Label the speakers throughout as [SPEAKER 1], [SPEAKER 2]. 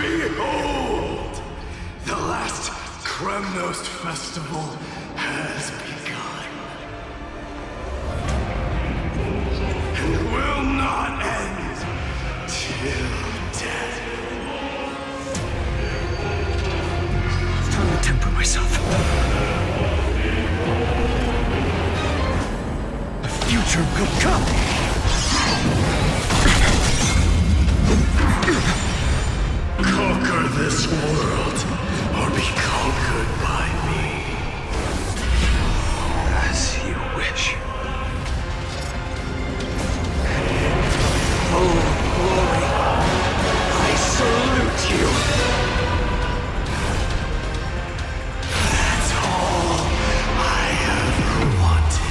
[SPEAKER 1] Behold! The last Kremnost festival has begun. And will not end till death.
[SPEAKER 2] It's time to temper myself. The future will come!
[SPEAKER 1] Conquer this world, or be conquered by me.
[SPEAKER 2] As you wish. Oh, glory! I salute you!
[SPEAKER 1] That's all I ever wanted.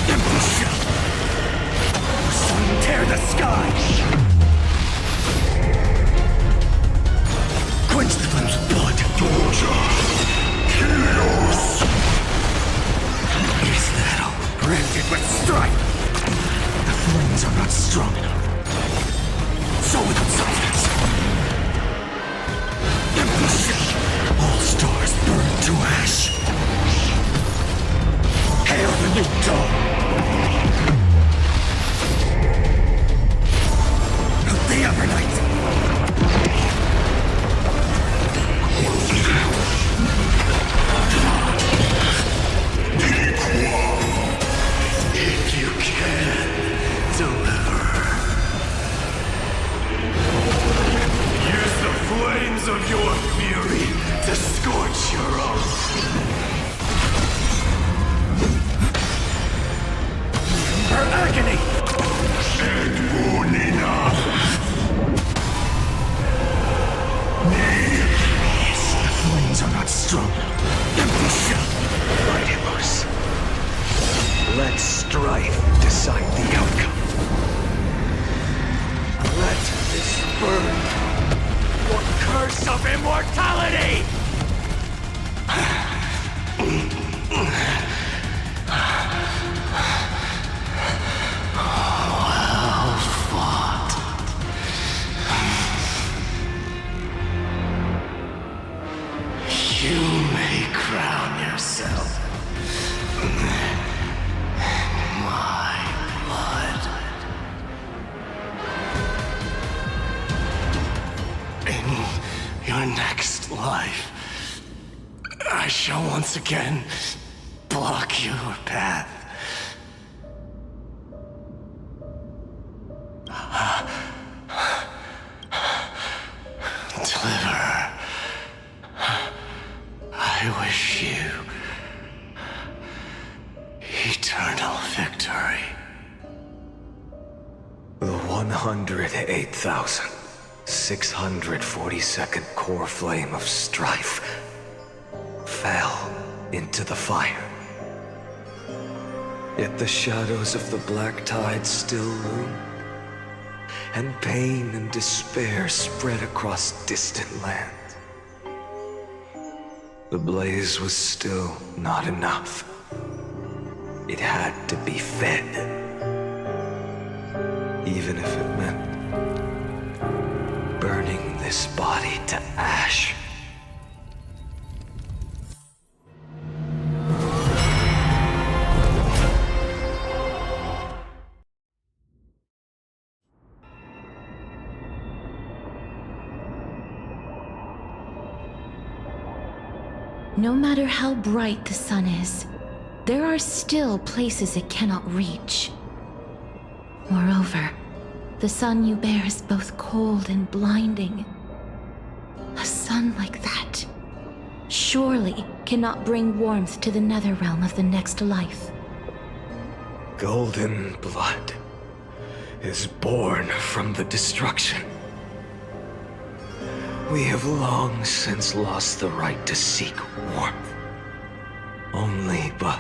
[SPEAKER 2] Empty shell! The sun tear the sky! Quench the flames of blood!
[SPEAKER 1] Chaos!
[SPEAKER 2] Is that all? Branded with strife! The flames are not strong enough. So without substance. Empty shell! All stars burn to ash. Hail the new dawn! Of the Evernight!
[SPEAKER 1] If you can, deliver. Use the flames of your fury to scorch your own.
[SPEAKER 2] Her agony!
[SPEAKER 1] And Munina.
[SPEAKER 2] The flames are not strong. Empty shell! Mightymouse. Let strife decide the outcome. Let this burn your curse of immortality!
[SPEAKER 1] drown yourself. My blood. In your next life, I shall once again block your path. Deliverer, I wish you eternal victory.
[SPEAKER 2] The 108,642nd core flame of strife fell into the fire. Yet the shadows of the black tide still loom, and pain and despair spread across distant lands. The blaze was still not enough. It had to be fed, even if it meant burning this body to ash.
[SPEAKER 3] No matter how bright the sun is, there are still places it cannot reach. Moreover, the sun you bear is both cold and blinding. A sun like that surely cannot bring warmth to the nether realm of the next life.
[SPEAKER 2] Golden blood is born from the destruction. We have long since lost the right to seek warmth. Only by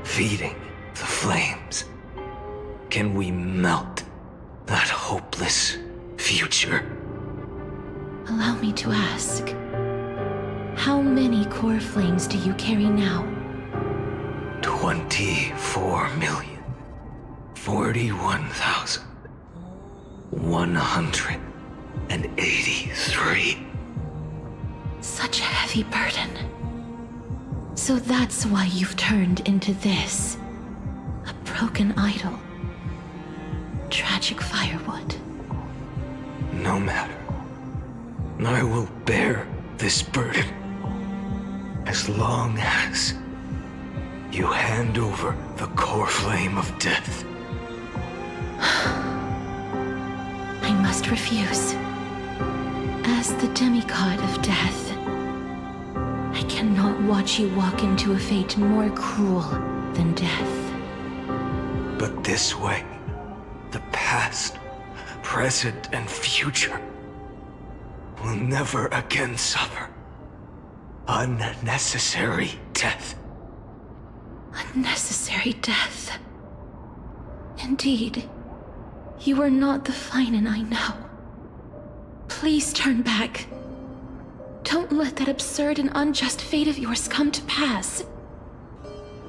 [SPEAKER 2] feeding the flames can we melt that hopeless future.
[SPEAKER 3] Allow me to ask, how many core flames do you carry now?
[SPEAKER 2] 24,041,183.
[SPEAKER 3] Such a heavy burden. So that's why you've turned into this. A broken idol. Tragic firewood.
[SPEAKER 2] No matter. I will bear this burden as long as you hand over the core flame of death.
[SPEAKER 3] I must refuse. As the demigod of death, I cannot watch you walk into a fate more cruel than death.
[SPEAKER 2] But this way, the past, present, and future will never again suffer unnecessary death.
[SPEAKER 3] Unnecessary death. Indeed, you are not the Finan I know. Please turn back. Don't let that absurd and unjust fate of yours come to pass.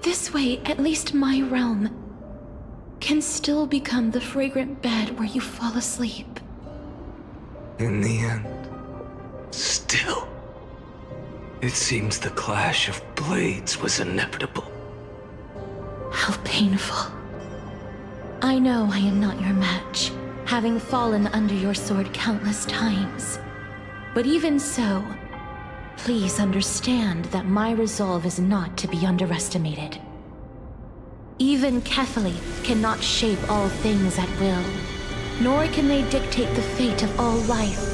[SPEAKER 3] This way, at least my realm can still become the fragrant bed where you fall asleep.
[SPEAKER 2] In the end, still, it seems the clash of blades was inevitable.
[SPEAKER 3] How painful. I know I am not your match, having fallen under your sword countless times. But even so, please understand that my resolve is not to be underestimated. Even Kethali cannot shape all things at will, nor can they dictate the fate of all life.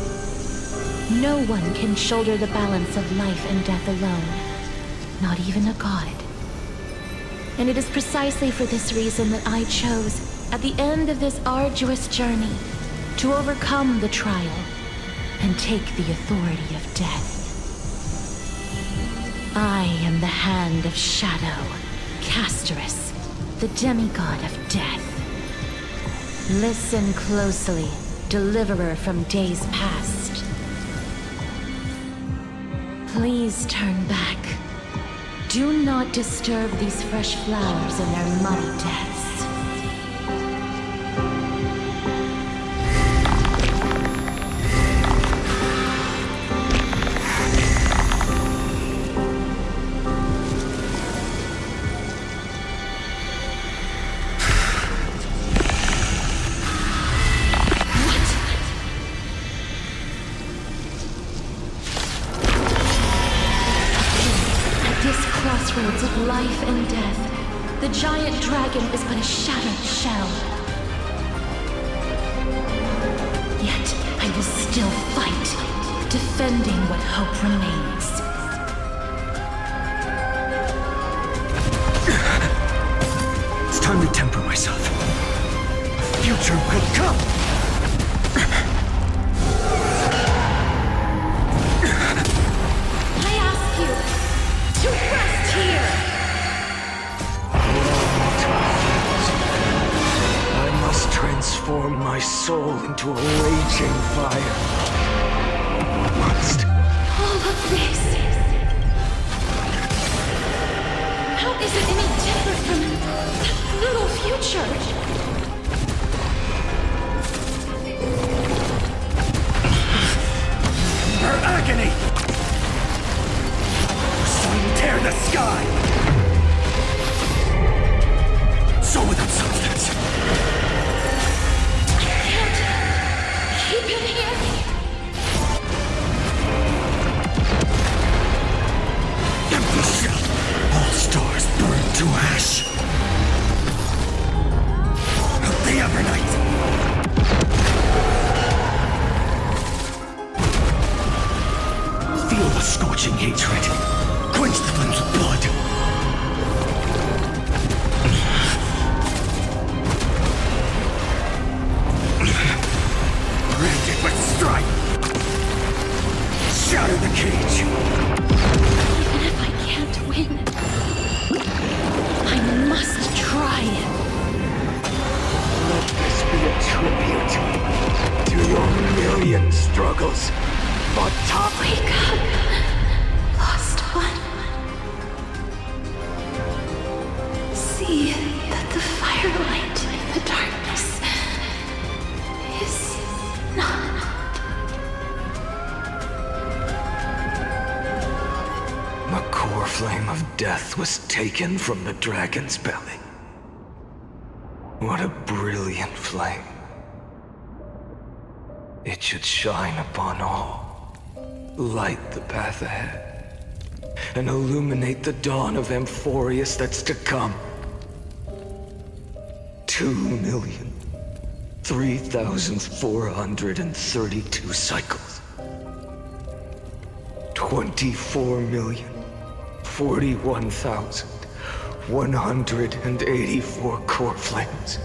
[SPEAKER 3] No one can shoulder the balance of life and death alone, not even a god. And it is precisely for this reason that I chose, at the end of this arduous journey, to overcome the trial and take the authority of death. I am the Hand of Shadow, Castorus, the demigod of death. Listen closely, deliverer from days past. Please turn back. Do not disturb these fresh flowers in their muddy deaths. crossroads of life and death, the giant dragon is but a shattered shell. Yet I will still fight, defending what hope remains.
[SPEAKER 2] It's time to temper myself. Future will come!
[SPEAKER 3] I ask you to rest here!
[SPEAKER 2] I must transform my soul into a raging fire. Must.
[SPEAKER 3] All of this. How is it any different from that little future?
[SPEAKER 2] Her agony! So we tear the sky! So without substance.
[SPEAKER 3] I can't keep it here.
[SPEAKER 2] Empty shell! All stars burn to ash! Out the Evernight! Feel the scorching hatred. Quench the flames with blood. Rend it with strife. Shatter the cage.
[SPEAKER 3] Even if I can't win, I must try.
[SPEAKER 2] Let this be a tribute to your million struggles. But top.
[SPEAKER 3] Wake up, lost one. See that the firelight in the darkness is not.
[SPEAKER 2] The core flame of death was taken from the dragon's belly. What a brilliant flame. It should shine upon all. Light the path ahead, and illuminate the dawn of Amphorius that's to come. 2,003,432 cycles. 24,041,184 core flames.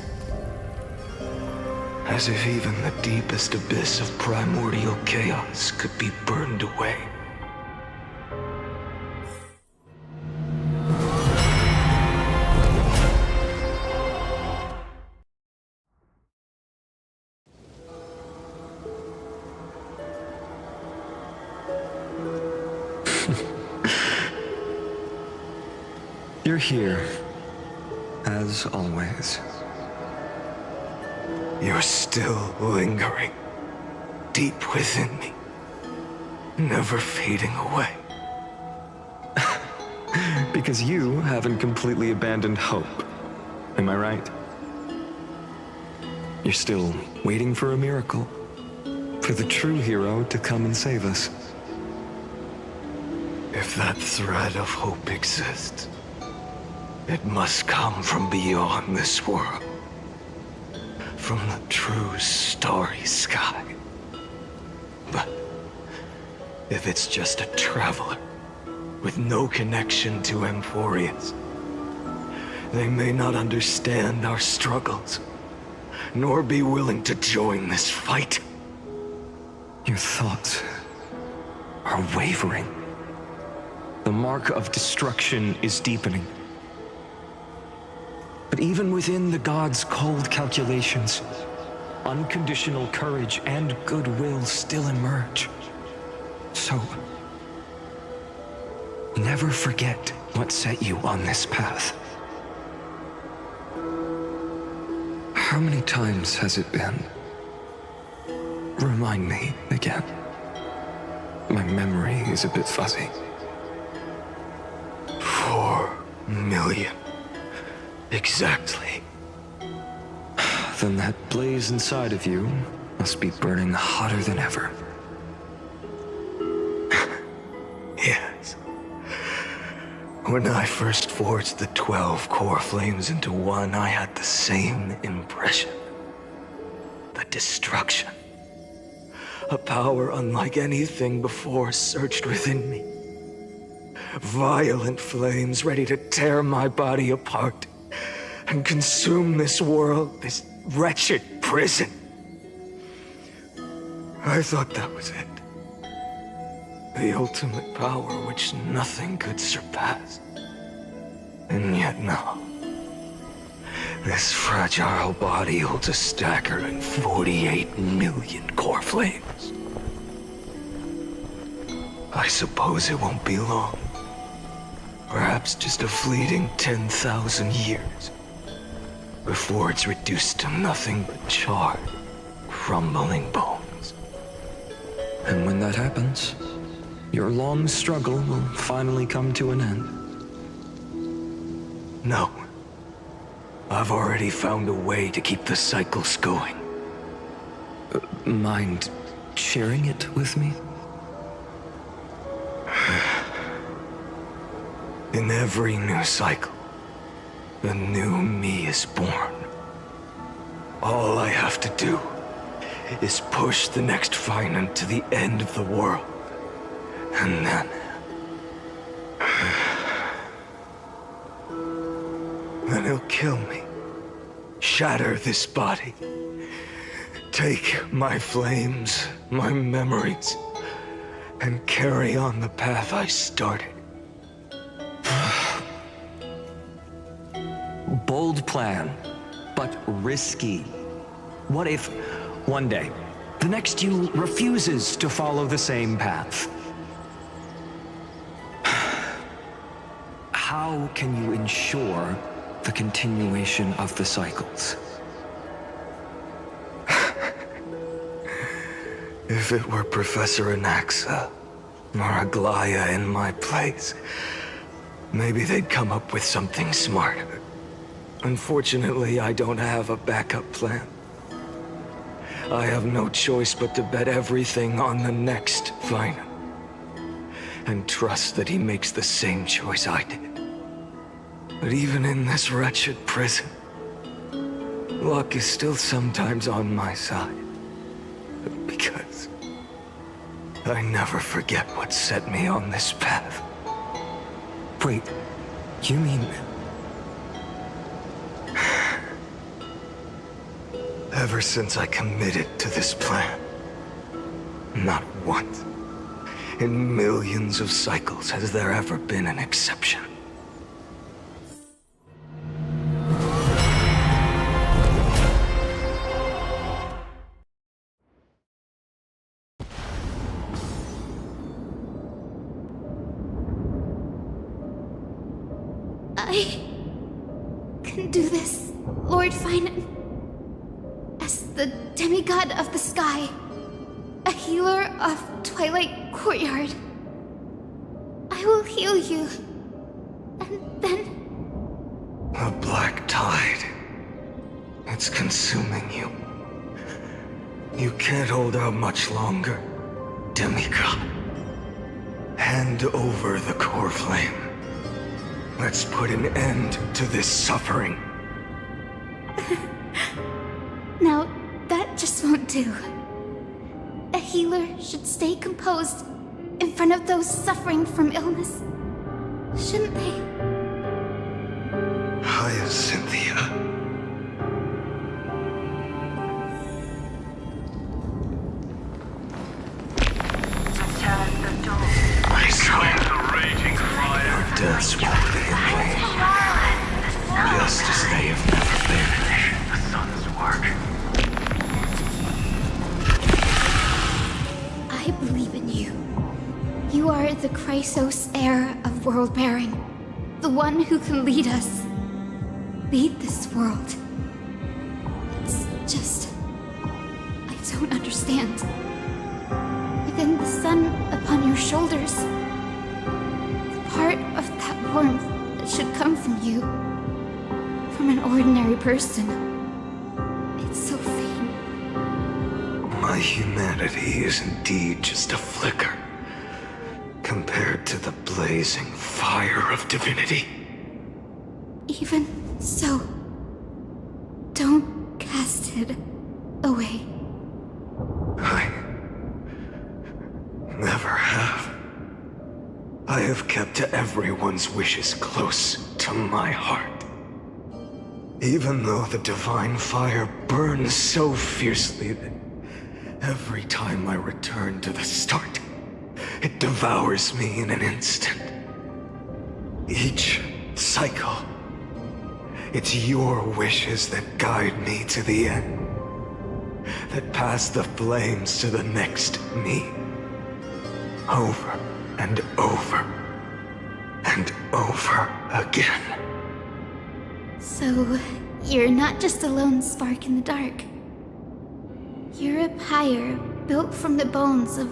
[SPEAKER 2] As if even the deepest abyss of primordial chaos could be burned away.
[SPEAKER 4] You're here, as always.
[SPEAKER 2] You're still lingering, deep within me, never fading away.
[SPEAKER 4] Because you haven't completely abandoned hope. Am I right? You're still waiting for a miracle, for the true hero to come and save us.
[SPEAKER 2] If that thread of hope exists, it must come from beyond this world. From the true starry sky. But if it's just a traveler with no connection to Amphorius, they may not understand our struggles, nor be willing to join this fight.
[SPEAKER 4] Your thoughts are wavering. The mark of destruction is deepening. But even within the gods' cold calculations, unconditional courage and goodwill still emerge. So, never forget what set you on this path. How many times has it been? Remind me again. My memory is a bit fuzzy.
[SPEAKER 2] 4 million. Exactly.
[SPEAKER 4] Then that blaze inside of you must be burning hotter than ever.
[SPEAKER 2] Yes. When I first forged the 12 core flames into one, I had the same impression. The destruction. A power unlike anything before surged within me. Violent flames ready to tear my body apart and consume this world, this wretched prison. I thought that was it. The ultimate power which nothing could surpass. And yet now, this fragile body holds a staggering 48 million core flames. I suppose it won't be long. Perhaps just a fleeting 10,000 years before it's reduced to nothing but charred, crumbling bones.
[SPEAKER 4] And when that happens, your long struggle will finally come to an end.
[SPEAKER 2] No. I've already found a way to keep the cycles going.
[SPEAKER 4] Mind sharing it with me?
[SPEAKER 2] In every new cycle, a new me is born. All I have to do is push the next Finite to the end of the world. And then... then he'll kill me. Shatter this body. Take my flames, my memories, and carry on the path I started.
[SPEAKER 4] Bold plan, but risky. What if, one day, the next you refuses to follow the same path? How can you ensure the continuation of the cycles?
[SPEAKER 2] If it were Professor Anaxa or Aglaya in my place, maybe they'd come up with something smarter. Unfortunately, I don't have a backup plan. I have no choice but to bet everything on the next Finite, and trust that he makes the same choice I did. But even in this wretched prison, luck is still sometimes on my side. Because I never forget what set me on this path.
[SPEAKER 4] Wait, you mean...
[SPEAKER 2] Ever since I committed to this plan, not once, in millions of cycles, has there ever been an exception.
[SPEAKER 5] I can do this, Lord Finite. As the demigod of the sky, a healer of Twilight Courtyard, I will heal you, and then...
[SPEAKER 2] A black tide. It's consuming you. You can't hold out much longer, demigod. Hand over the core flame. Let's put an end to this suffering.
[SPEAKER 5] Now, that just won't do. A healer should stay composed in front of those suffering from illness, shouldn't they?
[SPEAKER 2] Hyacinthia. I swear,
[SPEAKER 1] The raging fire.
[SPEAKER 2] our deaths will be in vain, just as they have never been.
[SPEAKER 1] The sun's work.
[SPEAKER 5] I believe in you. You are the Chrysos heir of world-bearing, the one who can lead us. Lead this world. It's just... I don't understand. Within the sun upon your shoulders, the part of that warmth that should come from you, from an ordinary person, it's so faint.
[SPEAKER 2] My humanity is indeed just a flicker, compared to the blazing fire of divinity.
[SPEAKER 5] Even so, don't cast it away.
[SPEAKER 2] I never have. I have kept everyone's wishes close to my heart. Even though the divine fire burns so fiercely that every time I return to the start, it devours me in an instant. Each cycle, it's your wishes that guide me to the end, that pass the flames to the next me. Over and over and over again.
[SPEAKER 5] So, you're not just a lone spark in the dark. You're a pyre built from the bones of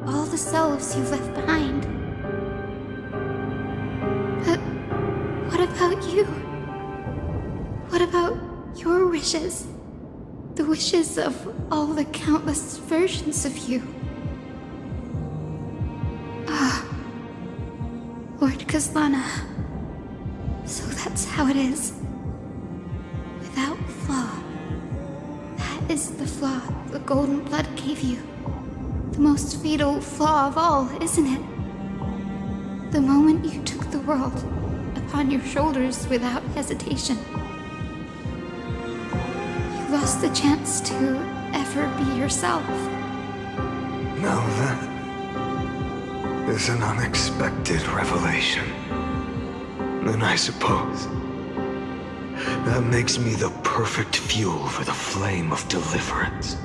[SPEAKER 5] all the selves you've left behind. But what about you? What about your wishes? The wishes of all the countless versions of you? Lord Kazlana. So that's how it is. Without flaw. That is the flaw the golden blood gave you. The most fatal flaw of all, isn't it? The moment you took the world upon your shoulders without hesitation. You lost the chance to ever be yourself.
[SPEAKER 2] Now that is an unexpected revelation. Then I suppose that makes me the perfect fuel for the flame of deliverance,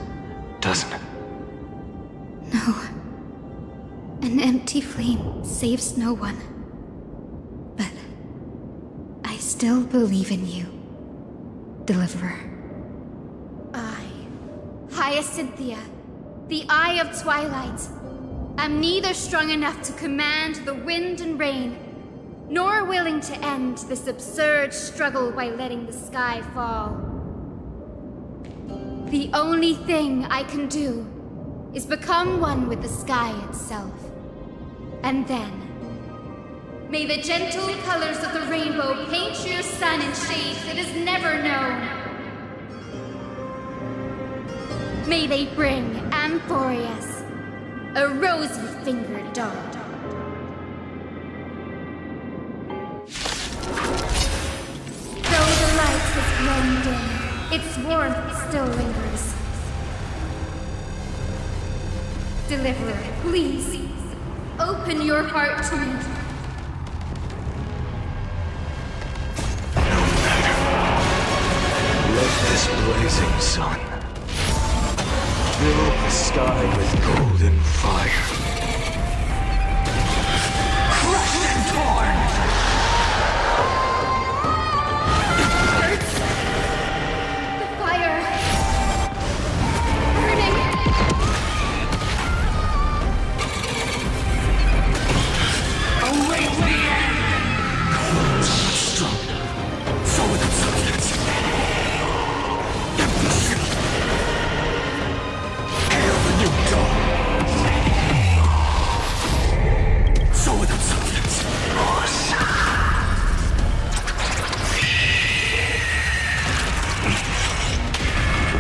[SPEAKER 2] doesn't it?
[SPEAKER 5] No. An empty flame saves no one. But I still believe in you, Deliverer. I, Hyacinthia, the Eye of Twilight, am neither strong enough to command the wind and rain, nor willing to end this absurd struggle by letting the sky fall. The only thing I can do is become one with the sky itself. And then, may the gentle colors of the rainbow paint your sun in shades it has never known. May they bring Amphorius, a rosy-fingered dog. Though the light has grown dim, its warmth still lingers. Deliverer, please, open your heart to me.
[SPEAKER 2] Let this blazing sun fill the sky with golden fire. Crushed and torn!
[SPEAKER 5] The fire! Burning!
[SPEAKER 1] Await the end! Strong. So with its substance. Hail the new dawn! So with its substance.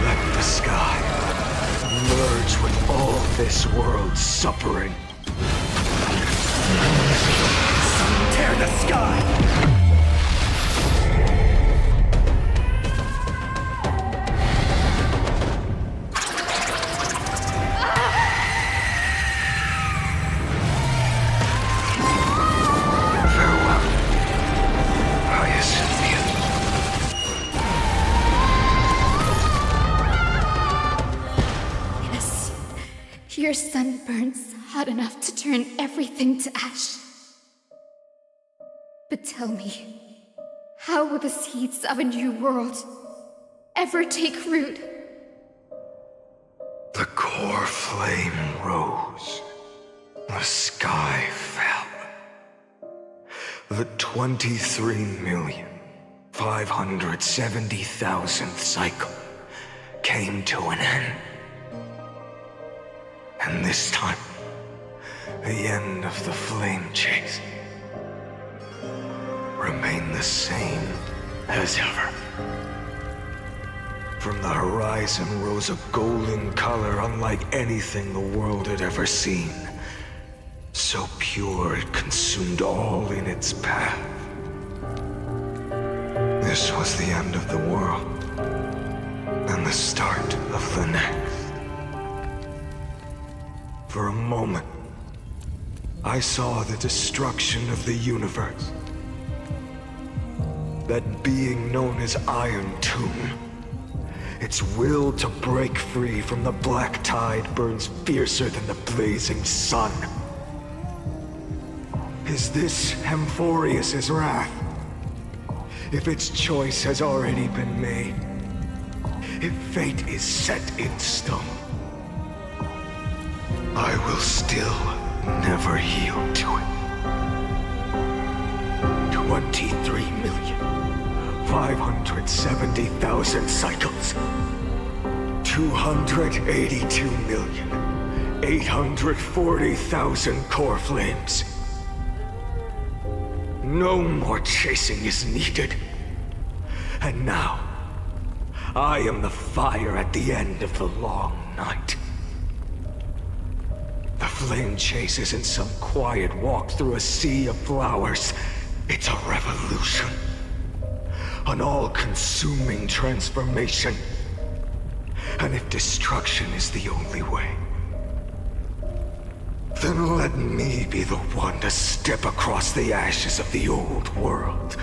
[SPEAKER 2] Let the sky merge with all this world's suffering.
[SPEAKER 1] Tear the sky!
[SPEAKER 2] Farewell, Hyacinthia.
[SPEAKER 5] Yes, your sun burns hot enough to turn everything to ash. But tell me, how will the seeds of a new world ever take root?
[SPEAKER 2] The core flame rose. The sky fell. The 23,570,000th cycle came to an end. And this time, the end of the flame chase, remain the same as ever. From the horizon rose a golden color unlike anything the world had ever seen. So pure it consumed all in its path. This was the end of the world, and the start of the next. For a moment, I saw the destruction of the universe. That being known as Iron Tomb, its will to break free from the black tide burns fiercer than the blazing sun. Is this Amphorius' wrath? If its choice has already been made, if fate is set in stone, I will still never yield to it. 23,570,000 cycles. 282,840,000 core flames. No more chasing is needed. And now, I am the fire at the end of the long night. The flame chase isn't some quiet walk through a sea of flowers. It's a revolution. An all-consuming transformation. And if destruction is the only way, then let me be the one to step across the ashes of the old world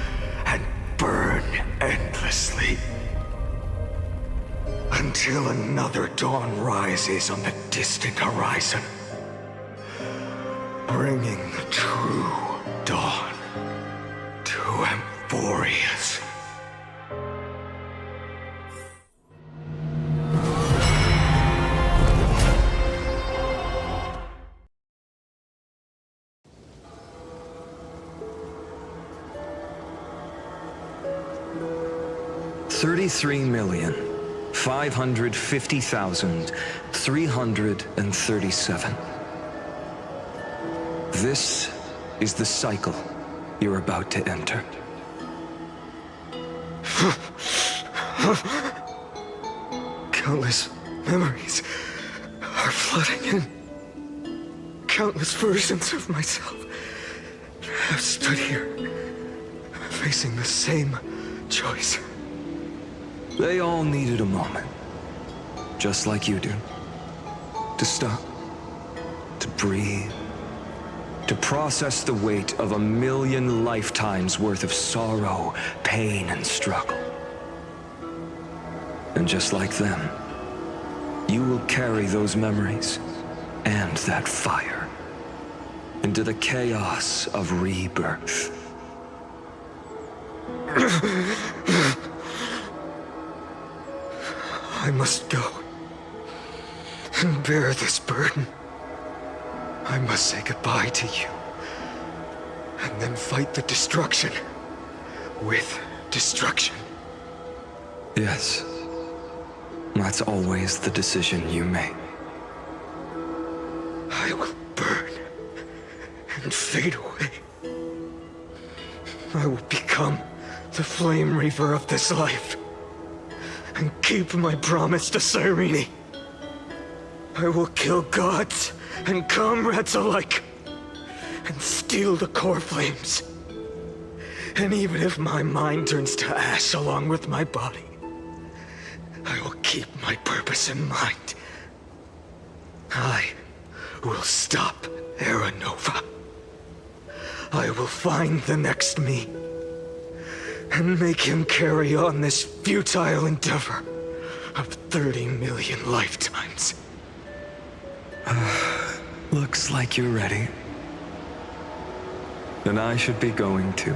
[SPEAKER 2] and burn endlessly. Until another dawn rises on the distant horizon, bringing the true dawn to Amphorius.
[SPEAKER 4] $33,550,337. This is the cycle you're about to enter.
[SPEAKER 2] Countless memories are flooding in. Countless versions of myself have stood here, facing the same choice.
[SPEAKER 4] They all needed a moment, just like you do. To stop, to breathe, to process the weight of 1,000,000 lifetimes worth of sorrow, pain, and struggle. And just like them, you will carry those memories and that fire into the chaos of rebirth.
[SPEAKER 2] I must go and bear this burden. I must say goodbye to you, and then fight the destruction with destruction.
[SPEAKER 4] Yes, that's always the decision you make.
[SPEAKER 2] I will burn and fade away. I will become the Flame Reaver of this life, and keep my promise to Cyrene. I will kill gods and comrades alike, and steal the core flames. And even if my mind turns to ash along with my body, I will keep my purpose in mind. I will stop Era Nova. I will find the next me, and make him carry on this futile endeavor of 30 million lifetimes.
[SPEAKER 4] Looks like you're ready. Then I should be going too.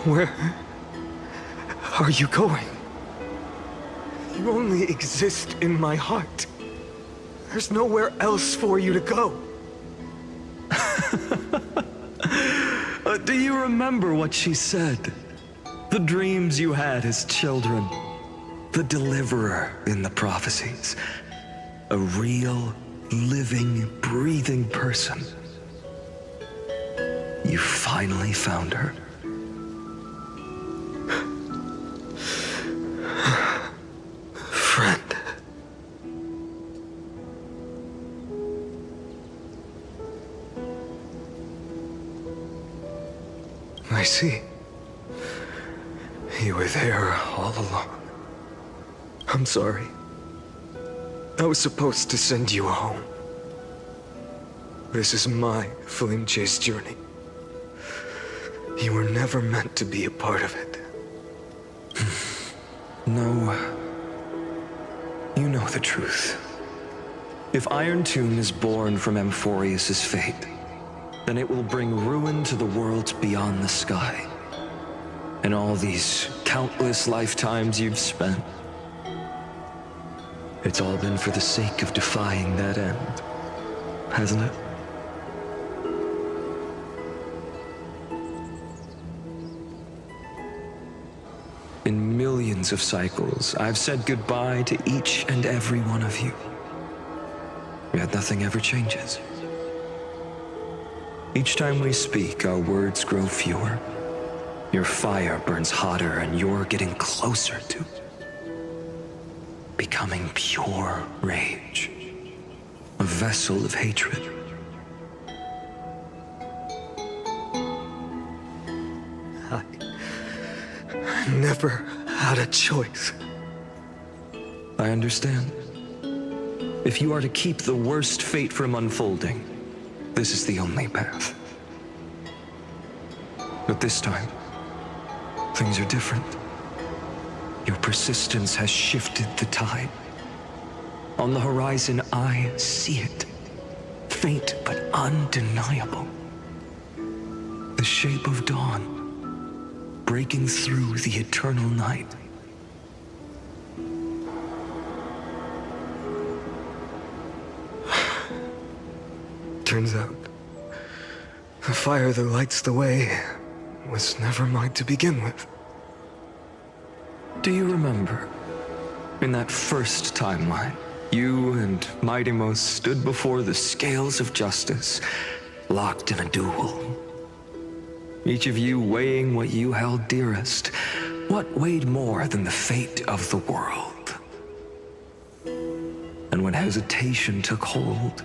[SPEAKER 2] Where are you going? You only exist in my heart. There's nowhere else for you to go.
[SPEAKER 4] Do you remember what she said? The dreams you had as children. The deliverer in the prophecies. A real, living, breathing person. You finally found her.
[SPEAKER 2] Friend. I see. You were there all along. I'm sorry. I was supposed to send you home. This is my flame chase journey. You were never meant to be a part of it.
[SPEAKER 4] No. You know the truth. If Iron Tomb is born from Amphorius' fate, then it will bring ruin to the worlds beyond the sky. And all these countless lifetimes you've spent, it's all been for the sake of defying that end, hasn't it? In millions of cycles, I've said goodbye to each and every one of you. Yet nothing ever changes. Each time we speak, our words grow fewer. Your fire burns hotter, and you're getting closer to becoming pure rage. A vessel of hatred.
[SPEAKER 2] I never had a choice.
[SPEAKER 4] I understand. If you are to keep the worst fate from unfolding, this is the only path. But this time, things are different. Your persistence has shifted the tide. On the horizon, I see it. Faint but undeniable. The shape of dawn, breaking through the eternal night.
[SPEAKER 2] Turns out, the fire that lights the way was never mine to begin with.
[SPEAKER 4] Do you remember, in that first timeline, you and Mightymost stood before the scales of justice, locked in a duel? Each of you weighing what you held dearest. What weighed more than the fate of the world? And when hesitation took hold,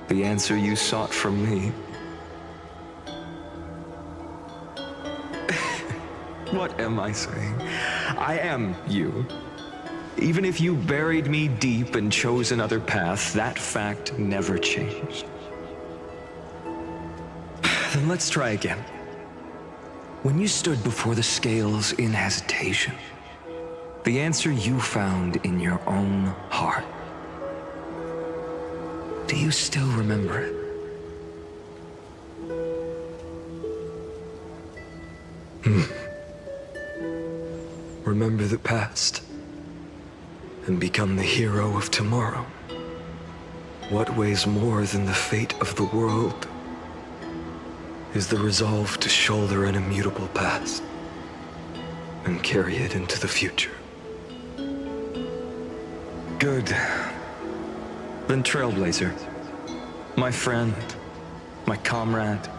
[SPEAKER 4] the answer you sought from me. What am I saying? I am you. Even if you buried me deep and chose another path, that fact never changed. Then let's try again. When you stood before the scales in hesitation, the answer you found in your own heart. Do you still remember it?
[SPEAKER 2] Remember the past and become the hero of tomorrow. What weighs more than the fate of the world is the resolve to shoulder an immutable past and carry it into the future.
[SPEAKER 4] Good. Then Trailblazer, my friend, my comrade.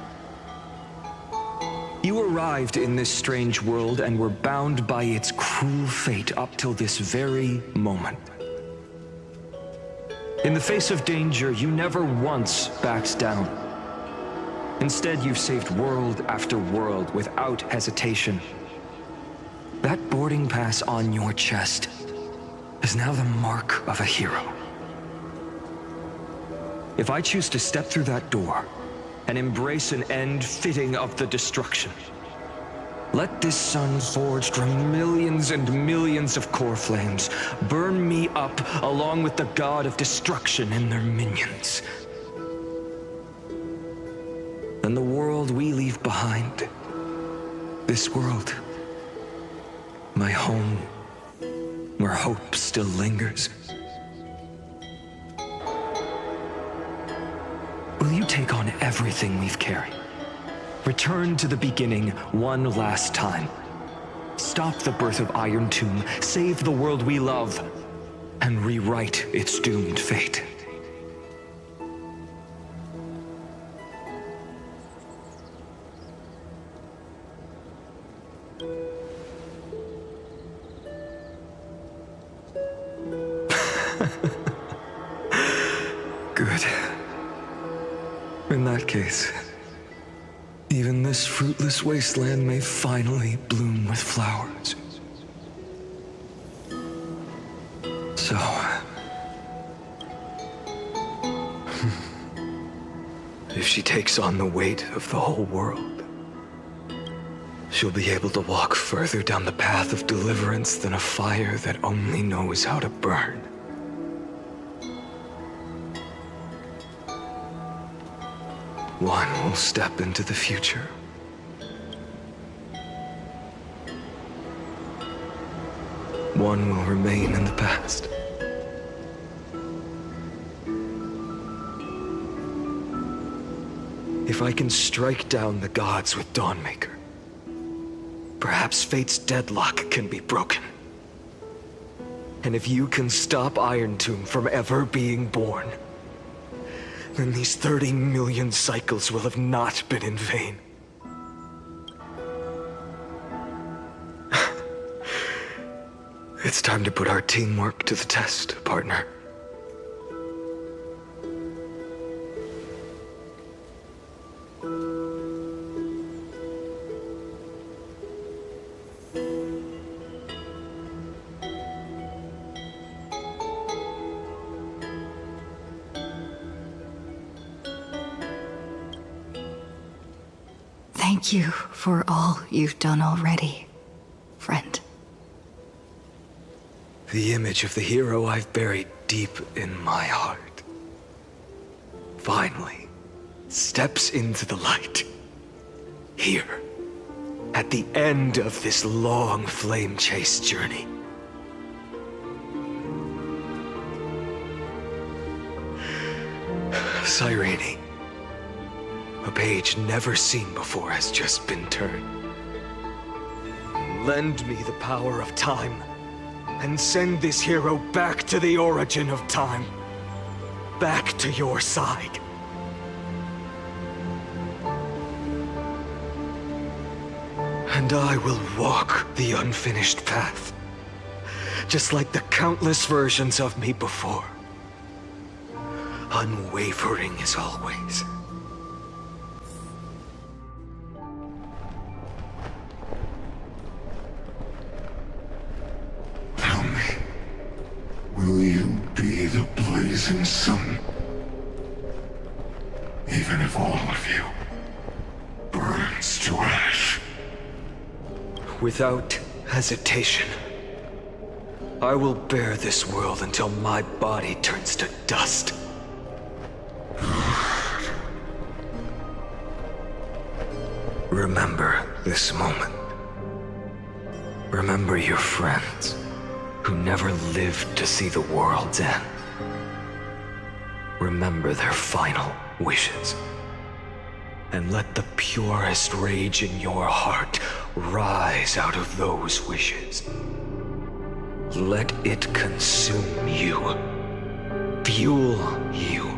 [SPEAKER 4] You arrived in this strange world and were bound by its cruel fate up till this very moment. In the face of danger, you never once backed down. Instead, you've saved world after world without hesitation. That boarding pass on your chest is now the mark of a hero. If I choose to step through that door and embrace an end fitting of the destruction, let this sun forged from millions and millions of core flames burn me up along with the god of destruction and their minions. Then the world we leave behind, this world, my home, where hope still lingers. Will you take on everything we've carried? Return to the beginning one last time. Stop the birth of Iron Tomb. Save the world we love. and rewrite its doomed fate. Good. In that case, even this fruitless wasteland may finally bloom with flowers. So... if she takes on the weight of the whole world, she'll be able to walk further down the path of deliverance than a fire that only knows how to burn. One will step into the future. One will remain in the past. If I can strike down the gods with Dawnmaker, perhaps fate's deadlock can be broken. And if you can stop Iron Tomb from ever being born, then these 30 million cycles will have not been in vain. It's time to put our teamwork to the test, partner.
[SPEAKER 6] Thank you for all you've done already, friend.
[SPEAKER 2] The image of the hero I've buried deep in my heart finally steps into the light. Here, at the end of this long flame chase journey. Cyrene, a page never seen before has just been turned. Lend me the power of time, and send this hero back to the origin of time. Back to your side. And I will walk the unfinished path, just like the countless versions of me before. Unwavering as always.
[SPEAKER 1] Tell me, will you be the blazing sun? Even if all of you burns to ash.
[SPEAKER 2] Without hesitation, I will bear this world until my body turns to dust. Remember this moment. Remember your friends who never lived to see the world's end. Remember their final wishes. And let the purest rage in your heart rise out of those wishes. Let it consume you, fuel you,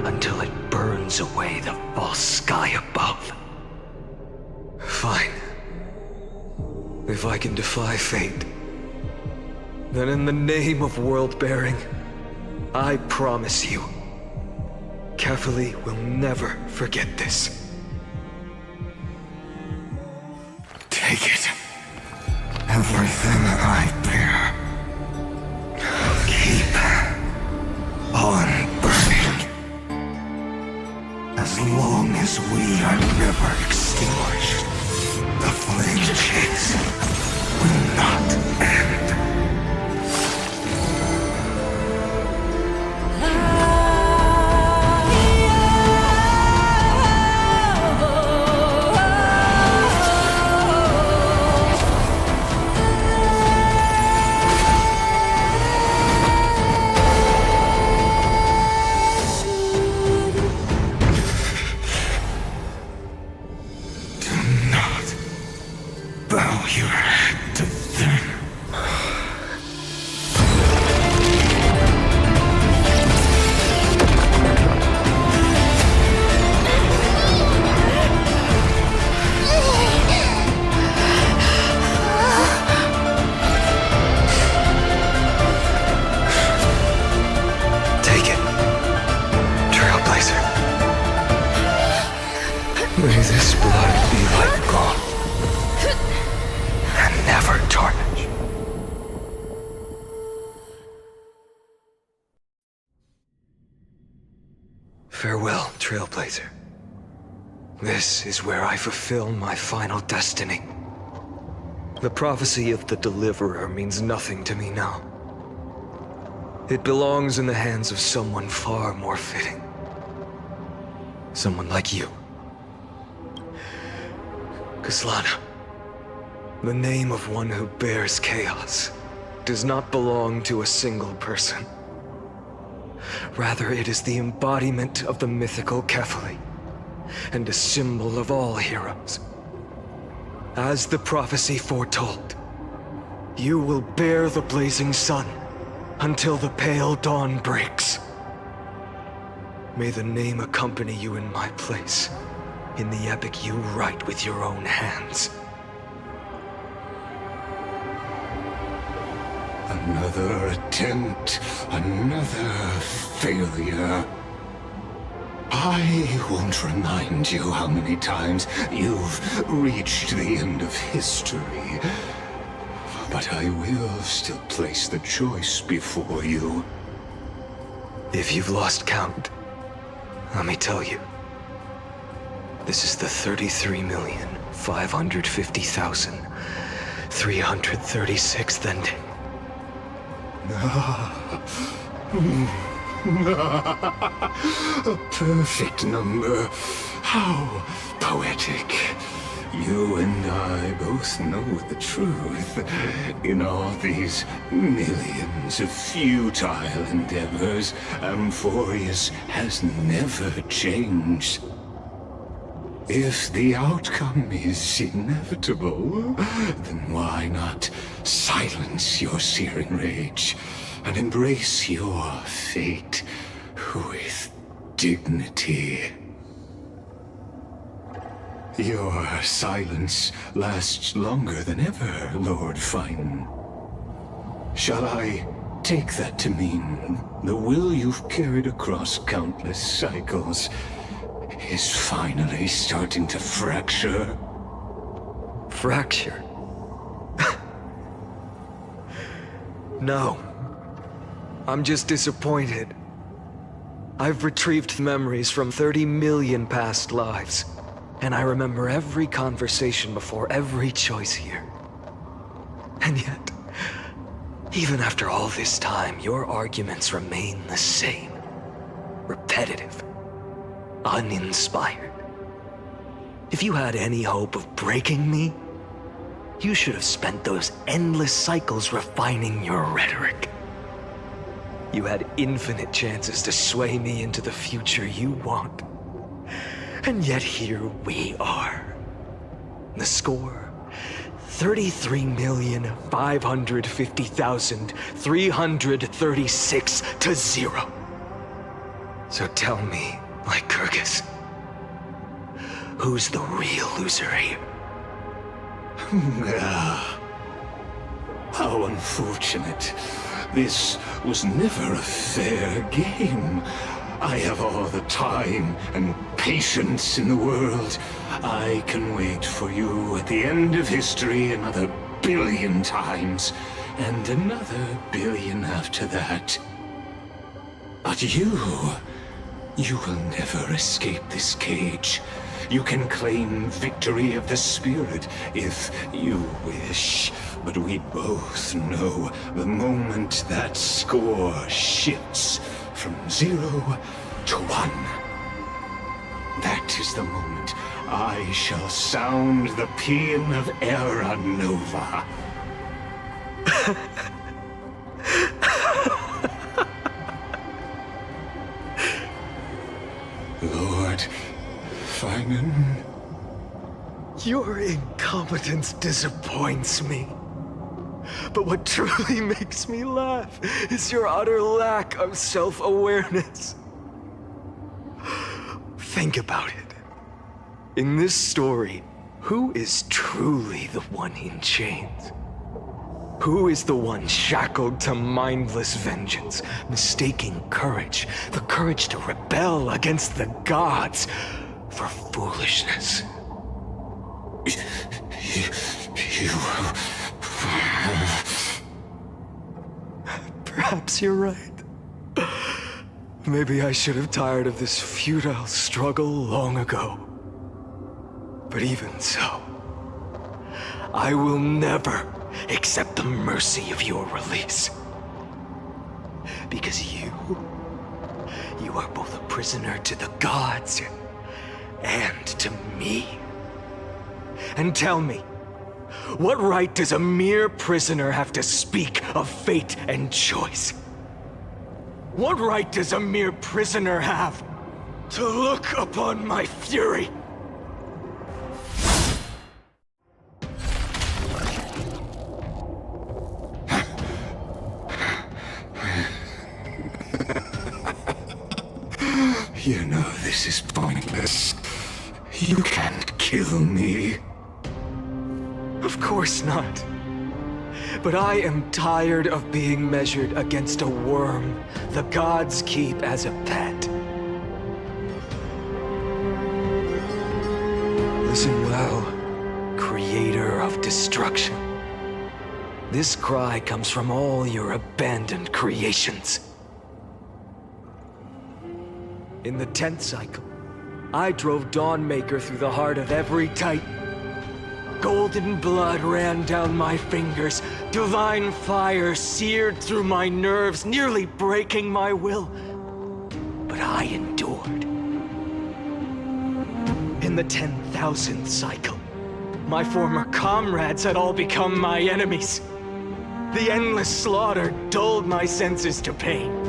[SPEAKER 2] until it burns away the false sky above. Fine. If I can defy fate, then in the name of world-bearing, I promise you, Caerphilly will never forget this.
[SPEAKER 1] Take it. Everything I bear. Keep on burning. As long as we are never extinguished, the flame chase will not end. Bow your
[SPEAKER 2] Farewell, Trailblazer. This is where I fulfill my final destiny. The prophecy of the Deliverer means nothing to me now. It belongs in the hands of someone far more fitting. Someone like you. Kaslana, the name of one who bears chaos does not belong to a single person. Rather, it is the embodiment of the mythical Kefali, and a symbol of all heroes. As the prophecy foretold, you will bear the blazing sun until the pale dawn breaks. May the name accompany you in my place, in the epic you write with your own hands.
[SPEAKER 1] Another attempt, another failure. I won't remind you how many times you've reached the end of history. But I will still place the choice before you.
[SPEAKER 2] If you've lost count, let me tell you. This is the 33,550,336th ending.
[SPEAKER 1] A perfect number. How poetic. You and I both know the truth. In all these millions of futile endeavors, Amphorius has never changed. If the outcome is inevitable, then why not silence your searing rage and embrace your fate with dignity? Your silence lasts longer than ever, Lord Fine. Shall I take that to mean the will you've carried across countless cycles is finally starting to fracture?
[SPEAKER 2] Fracture? No. I'm just disappointed. I've retrieved memories from 30 million past lives, and I remember every conversation before every choice here. And yet, even after all this time, your arguments remain the same. Repetitive. Uninspired. If you had any hope of breaking me, you should have spent those endless cycles refining your rhetoric. You had infinite chances to sway me into the future you want. And yet here we are. The score, 33,550,336 to 0. So tell me, Lycurgus, who's the real loser here?
[SPEAKER 1] How unfortunate. This was never a fair game. I have all the time and patience in the world. I can wait for you at the end of history another billion times, and another billion after that. But you will never escape this cage. You can claim victory of the spirit if you wish, but we both know the moment that score shifts from 0 to 1. That is the moment I shall sound the paean of Era Nova. Lord Finan.
[SPEAKER 2] Your incompetence disappoints me. But what truly makes me laugh is your utter lack of self-awareness. Think about it. In this story, who is truly the one in chains? Who is the one shackled to mindless vengeance, mistaking courage, the courage to rebel against the gods, for foolishness?
[SPEAKER 1] You...
[SPEAKER 2] Perhaps you're right. Maybe I should have tired of this futile struggle long ago. But even so, I will never accept the mercy of your release. Because you are both a prisoner to the gods and to me. And tell me, what right does a mere prisoner have to speak of fate and choice? What right does a mere prisoner have to look upon my fury?
[SPEAKER 1] You know this is pointless. You can't kill me.
[SPEAKER 2] Of course not. But I am tired of being measured against a worm the gods keep as a pet. Listen well, creator of destruction. This cry comes from all your abandoned creations. In the 10th cycle, I drove Dawnmaker through the heart of every Titan. Golden blood ran down my fingers, divine fire seared through my nerves, nearly breaking my will. But I endured. In the 10,000th cycle, my former comrades had all become my enemies. The endless slaughter dulled my senses to pain.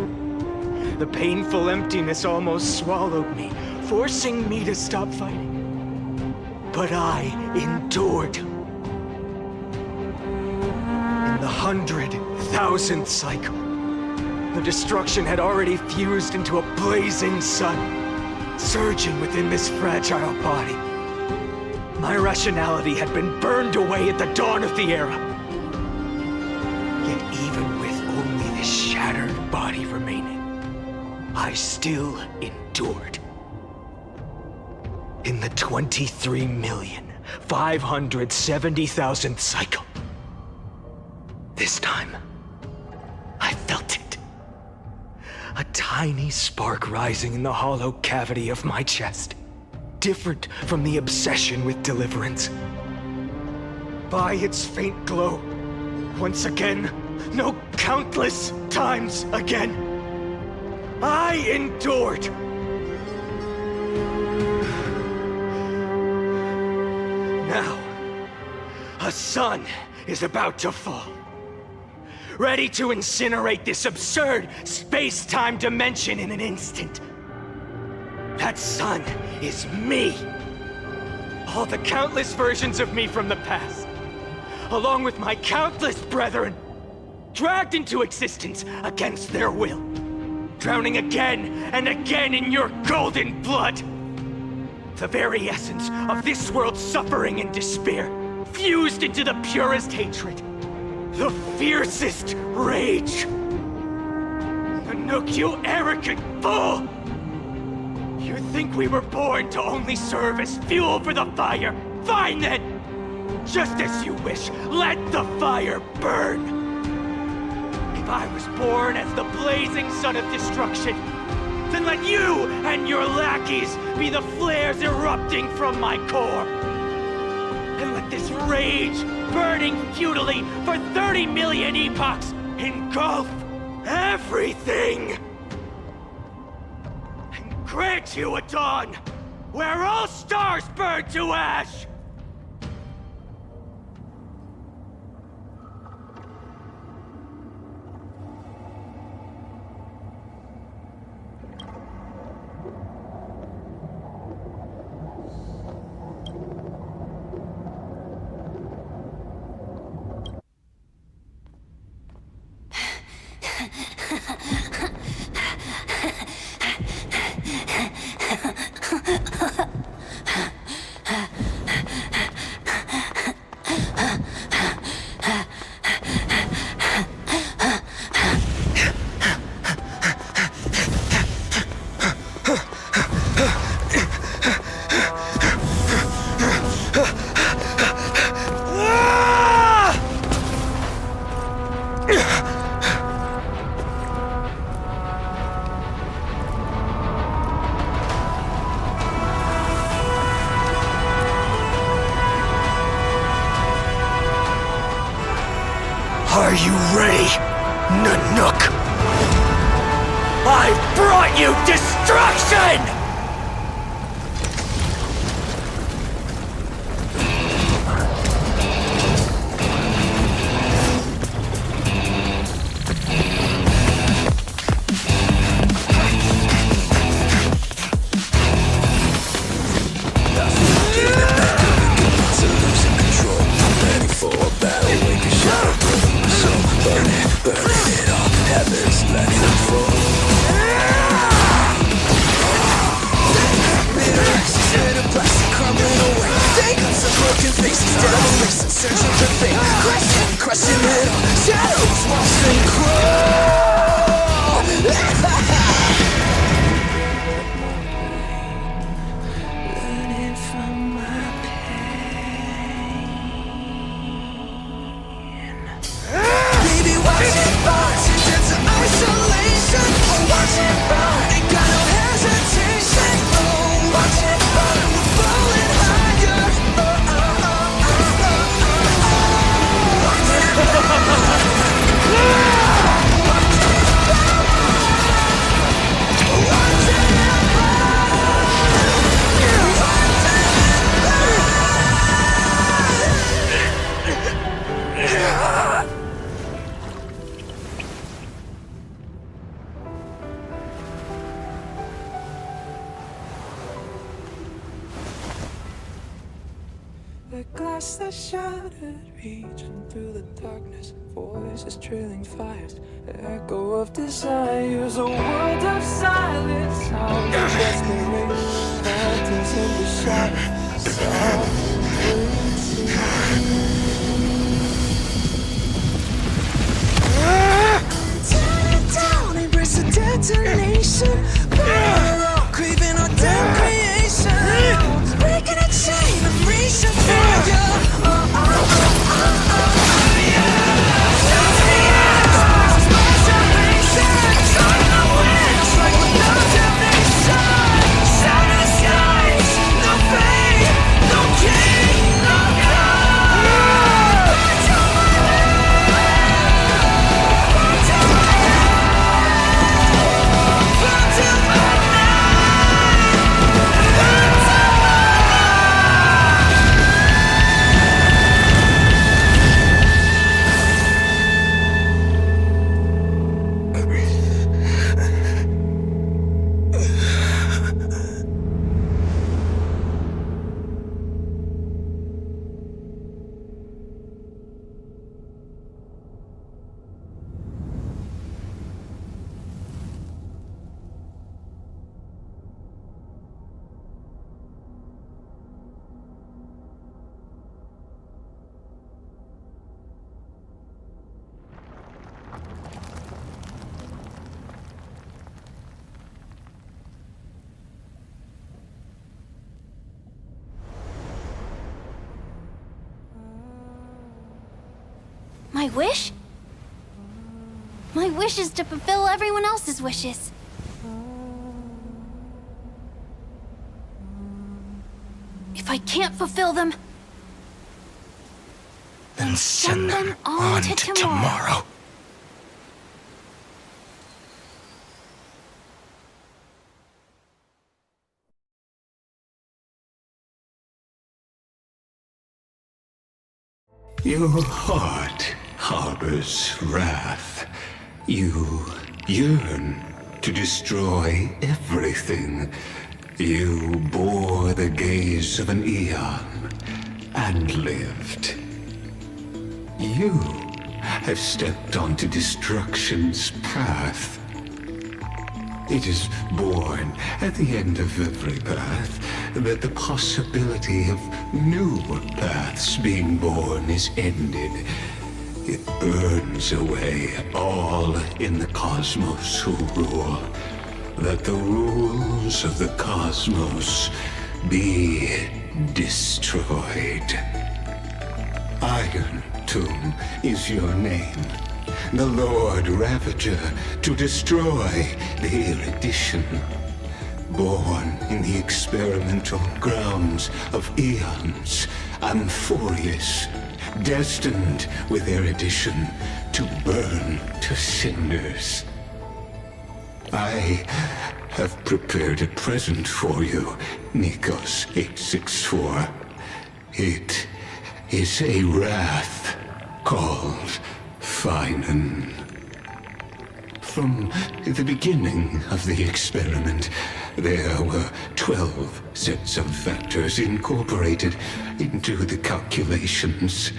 [SPEAKER 2] The painful emptiness almost swallowed me, forcing me to stop fighting. But I endured. In the 100,000th cycle, the destruction had already fused into a blazing sun, surging within this fragile body. My rationality had been burned away at the dawn of the era. Yet even with only this shattered body remaining, I still endured. In the 23,570,000th cycle, this time, I felt it. A tiny spark rising in the hollow cavity of my chest, different from the obsession with deliverance. By its faint glow, once again, no, countless times again, I endured. Now, a sun is about to fall, ready to incinerate this absurd space-time dimension in an instant. That sun is me. All the countless versions of me from the past, along with my countless brethren, dragged into existence against their will, drowning again and again in your golden blood. The very essence of this world's suffering and despair, fused into the purest hatred, the fiercest rage. Nanook, you arrogant fool! You think we were born to only serve as fuel for the fire? Fine then! Just as you wish, let the fire burn! If I was born as the blazing sun of destruction, then let you and your lackeys be the flares erupting from my core. And let this rage, burning futilely for 30 million epochs, engulf everything! And grant you a dawn where all stars burn to ash! ready, Nanook? I brought you destruction!
[SPEAKER 7] The glass that shattered, reaching through the darkness, voices trailing fires, echo of desires, a world of silence, sounds of desperation, phantoms in the shadow, softly tear it down, embrace the detonation, burn, craving our damn creation, breaking a chain, I'm reaching for you.
[SPEAKER 5] My wish? My wish is to fulfill everyone else's wishes. If I can't fulfill them,
[SPEAKER 2] Then send them on to tomorrow.
[SPEAKER 1] Your heart harbors wrath. You yearn to destroy everything. You bore the gaze of an eon and lived. You have stepped onto destruction's path. It is born at the end of every path that the possibility of new paths being born is ended. It burns away all in the cosmos who rule, that the rules of the cosmos be destroyed. Iron Tomb is your name. The Lord Ravager to destroy the erudition. Born in the experimental grounds of eons, Amphorius, destined with erudition to burn to cinders. I have prepared a present for you, Nikos 864. It is a wrath called Finan. From the beginning of the experiment, there were 12 sets of factors incorporated into the calculations.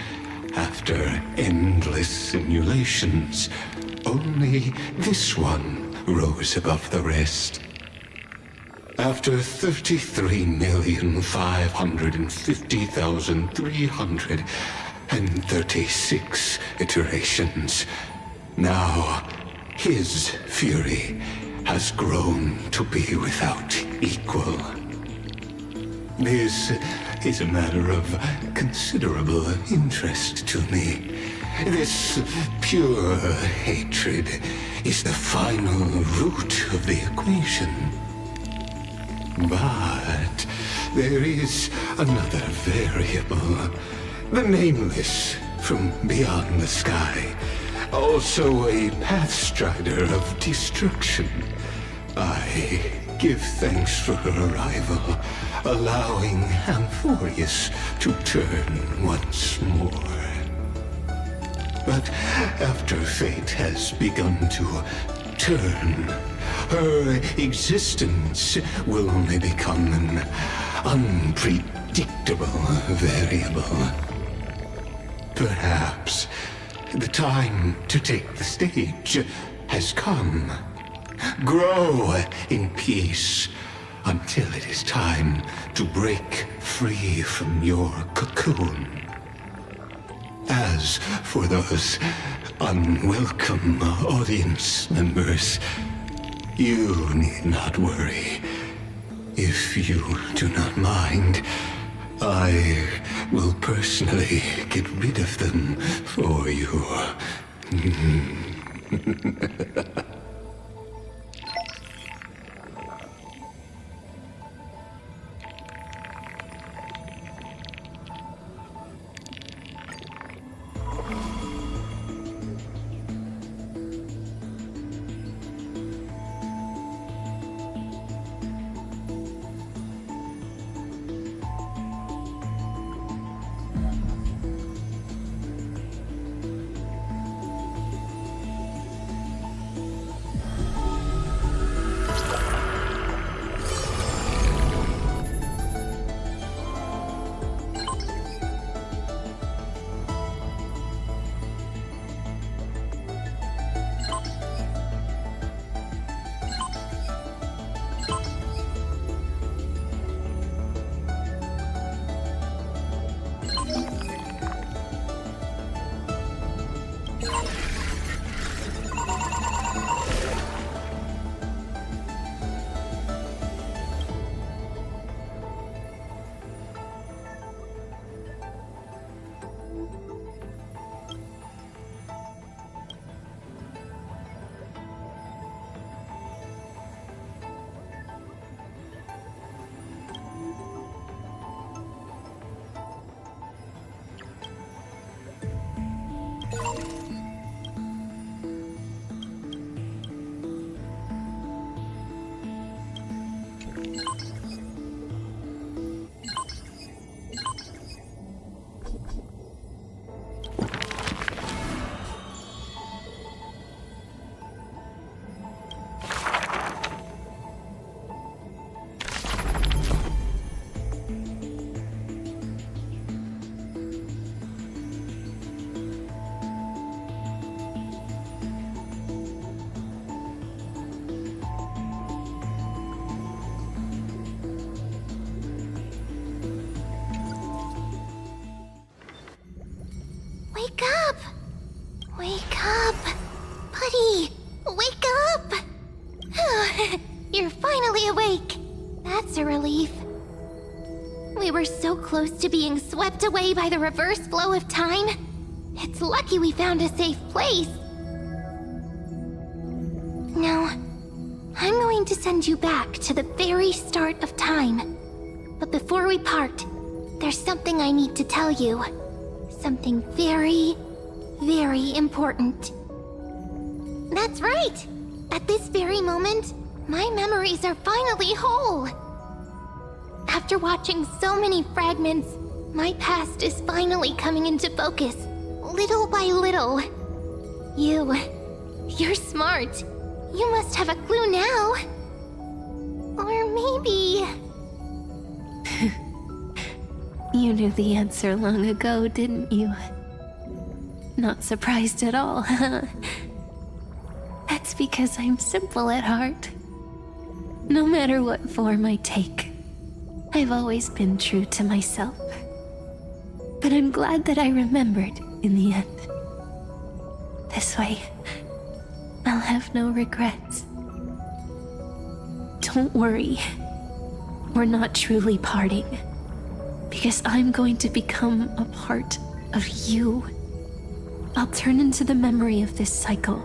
[SPEAKER 1] After endless simulations, only this one rose above the rest. After 33,550,336 iterations, now his fury has grown to be without equal. This is a matter of considerable interest to me. This pure hatred is the final root of the equation. But there is another variable, the nameless from beyond the sky, also a pathstrider of destruction. I give thanks for her arrival, allowing Amphorius to turn once more. But after fate has begun to turn, her existence will only become an unpredictable variable. Perhaps the time to take the stage has come. Grow in peace until it is time to break free from your cocoon. As for those unwelcome audience members, you need not worry. If you do not mind, I will personally get rid of them for you.
[SPEAKER 5] Wake up! Wake up! Buddy! Wake up! You're finally awake. That's a relief. We were so close to being swept away by the reverse flow of time. It's lucky we found a safe place. Now, I'm going to send you back to the very start of time. But before we part, there's something I need to tell you. Something very, very important. That's right! At this very moment, my memories are finally whole. After watching so many fragments, my past is finally coming into focus, little by little. You're smart. You must have a clue now. Or maybe...
[SPEAKER 3] You knew the answer long ago, didn't you? Not surprised at all, huh? That's because I'm simple at heart. No matter what form I take, I've always been true to myself. But I'm glad that I remembered in the end. This way, I'll have no regrets. Don't worry. We're not truly parting. Because I'm going to become a part of you. I'll turn into the memory of this cycle.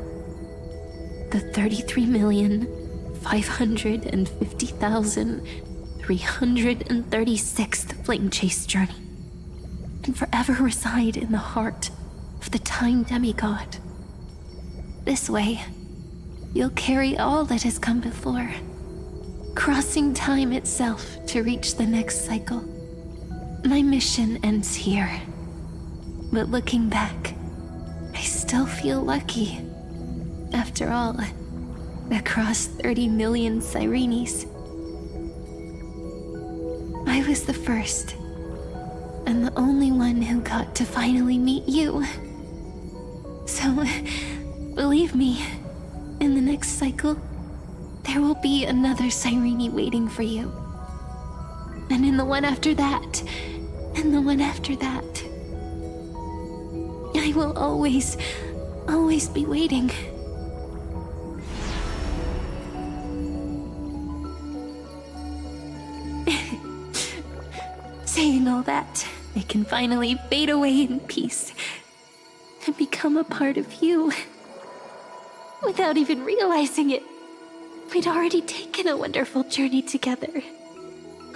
[SPEAKER 3] The 33,550,336th Flame Chase journey. And forever reside in the heart of the Time Demigod. This way, you'll carry all that has come before, crossing time itself to reach the next cycle. My mission ends here, but looking back, I still feel lucky. After all, across 30 million Cyrenes, I was the first, and the only one who got to finally meet you. So, believe me, in the next cycle, there will be another Cyrene waiting for you. And in the one after that, and the one after that. I will always be waiting. Saying all that, I can finally fade away in peace and become a part of you. Without even realizing it, we'd already taken a wonderful journey together,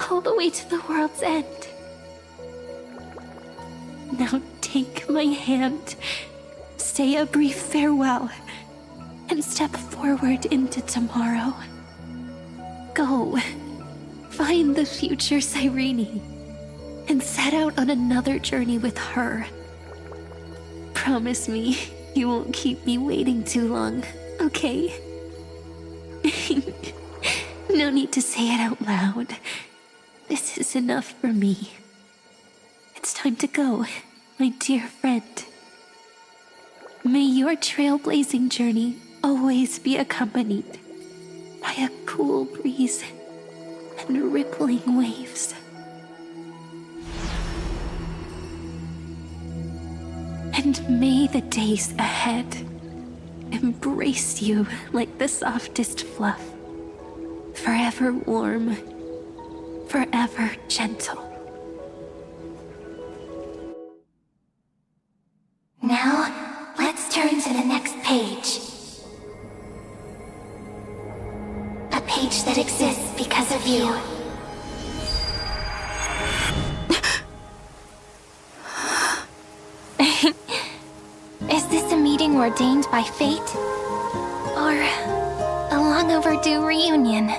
[SPEAKER 3] all the way to the world's end. Now take my hand, say a brief farewell, and step forward into tomorrow. Go, find the future Cyrene, and set out on another journey with her. Promise me you won't keep me waiting too long, okay? No need to say it out loud. This is enough for me. It's time to go, my dear friend. May your trailblazing journey always be accompanied by a cool breeze and rippling waves. And may the days ahead embrace you like the softest fluff, forever warm, forever gentle.
[SPEAKER 5] Now, let's turn to the next page. A page that exists because of you. Is this a meeting ordained by fate? Or a long overdue reunion?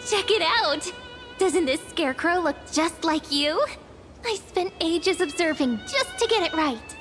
[SPEAKER 5] Check it out! Doesn't this scarecrow look just like you? I spent ages observing just to get it right.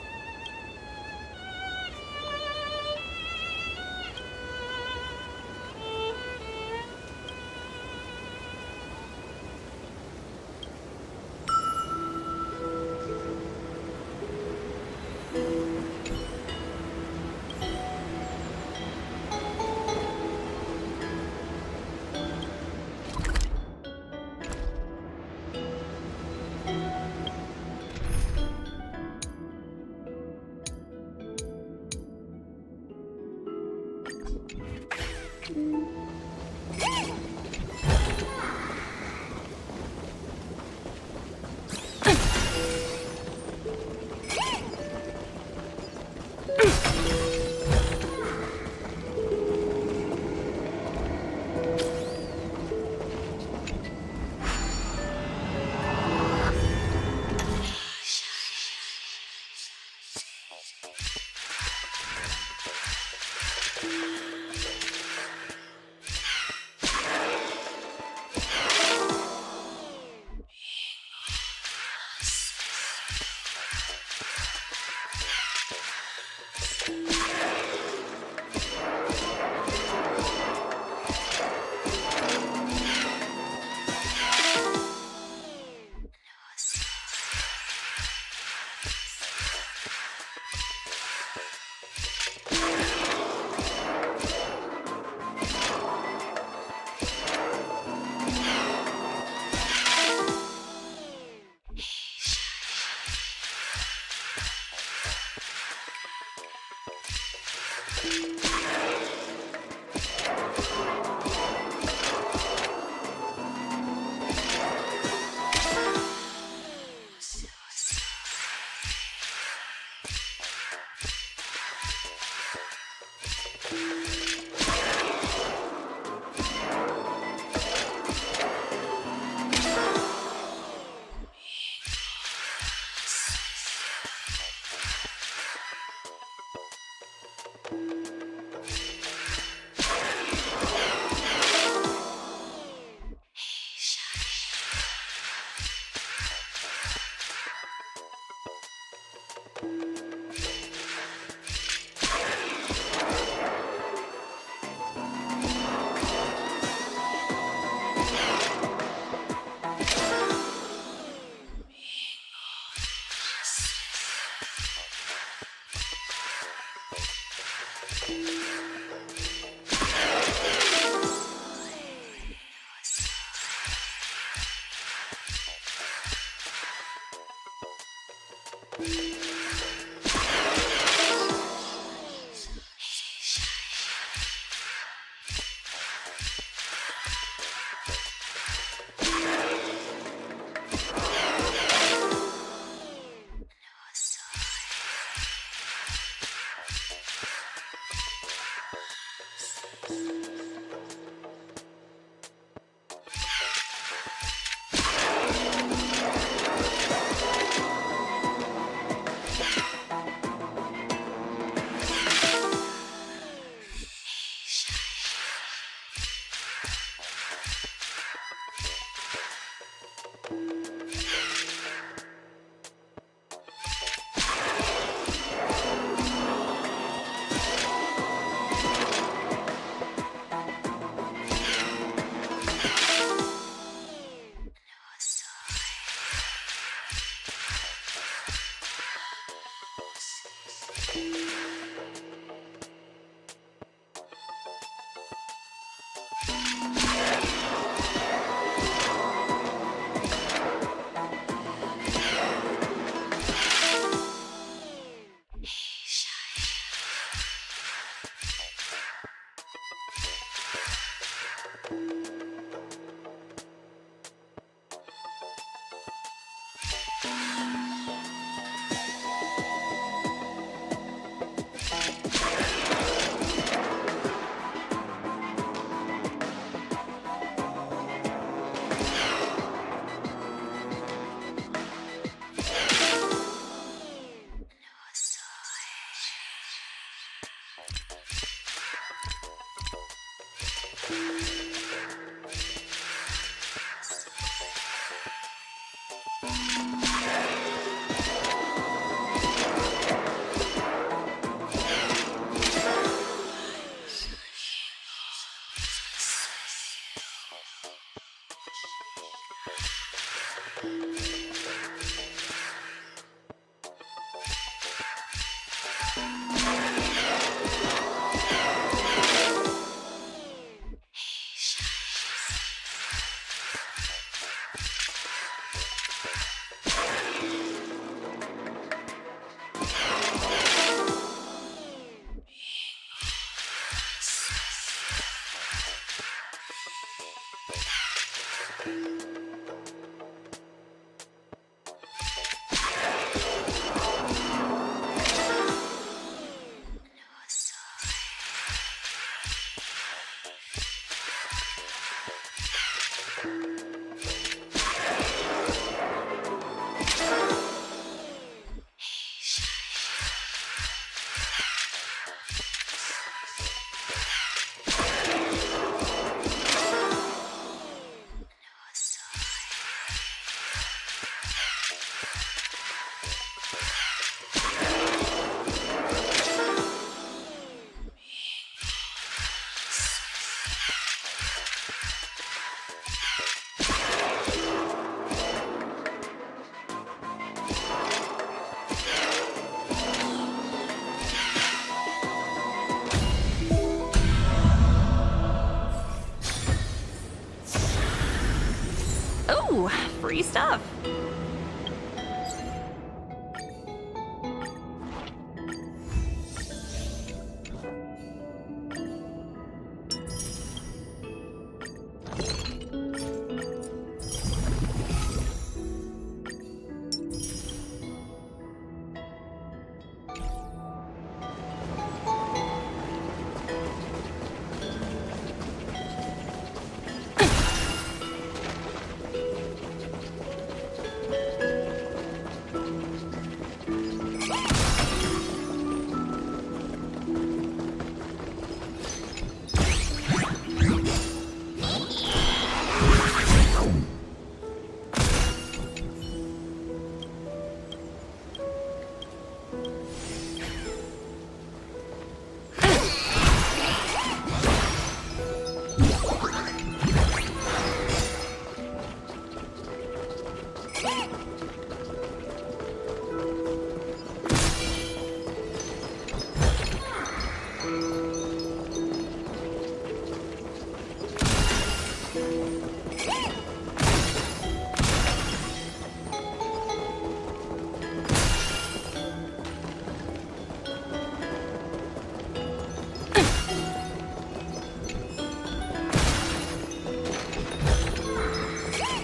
[SPEAKER 8] stuff.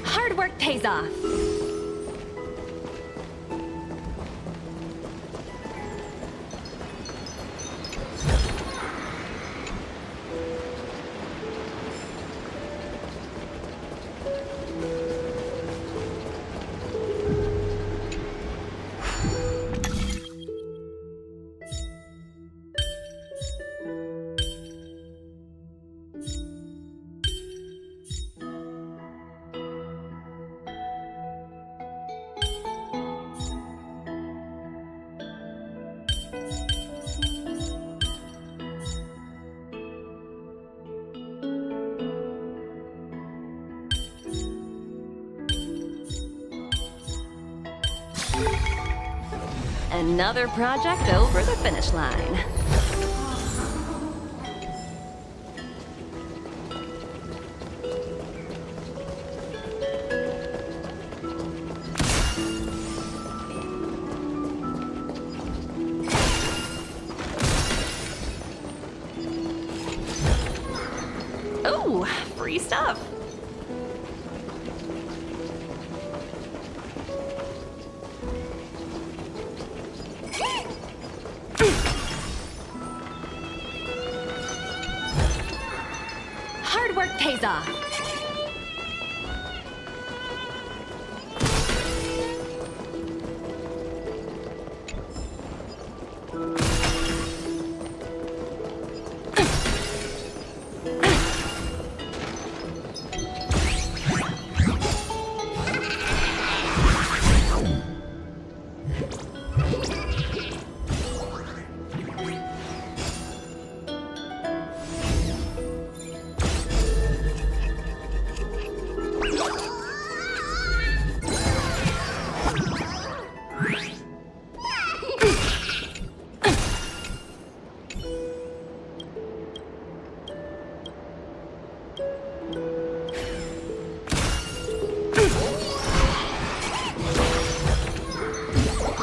[SPEAKER 8] Hard work pays off. Another project over the finish line. Ooh, free stuff. Hard work pays off.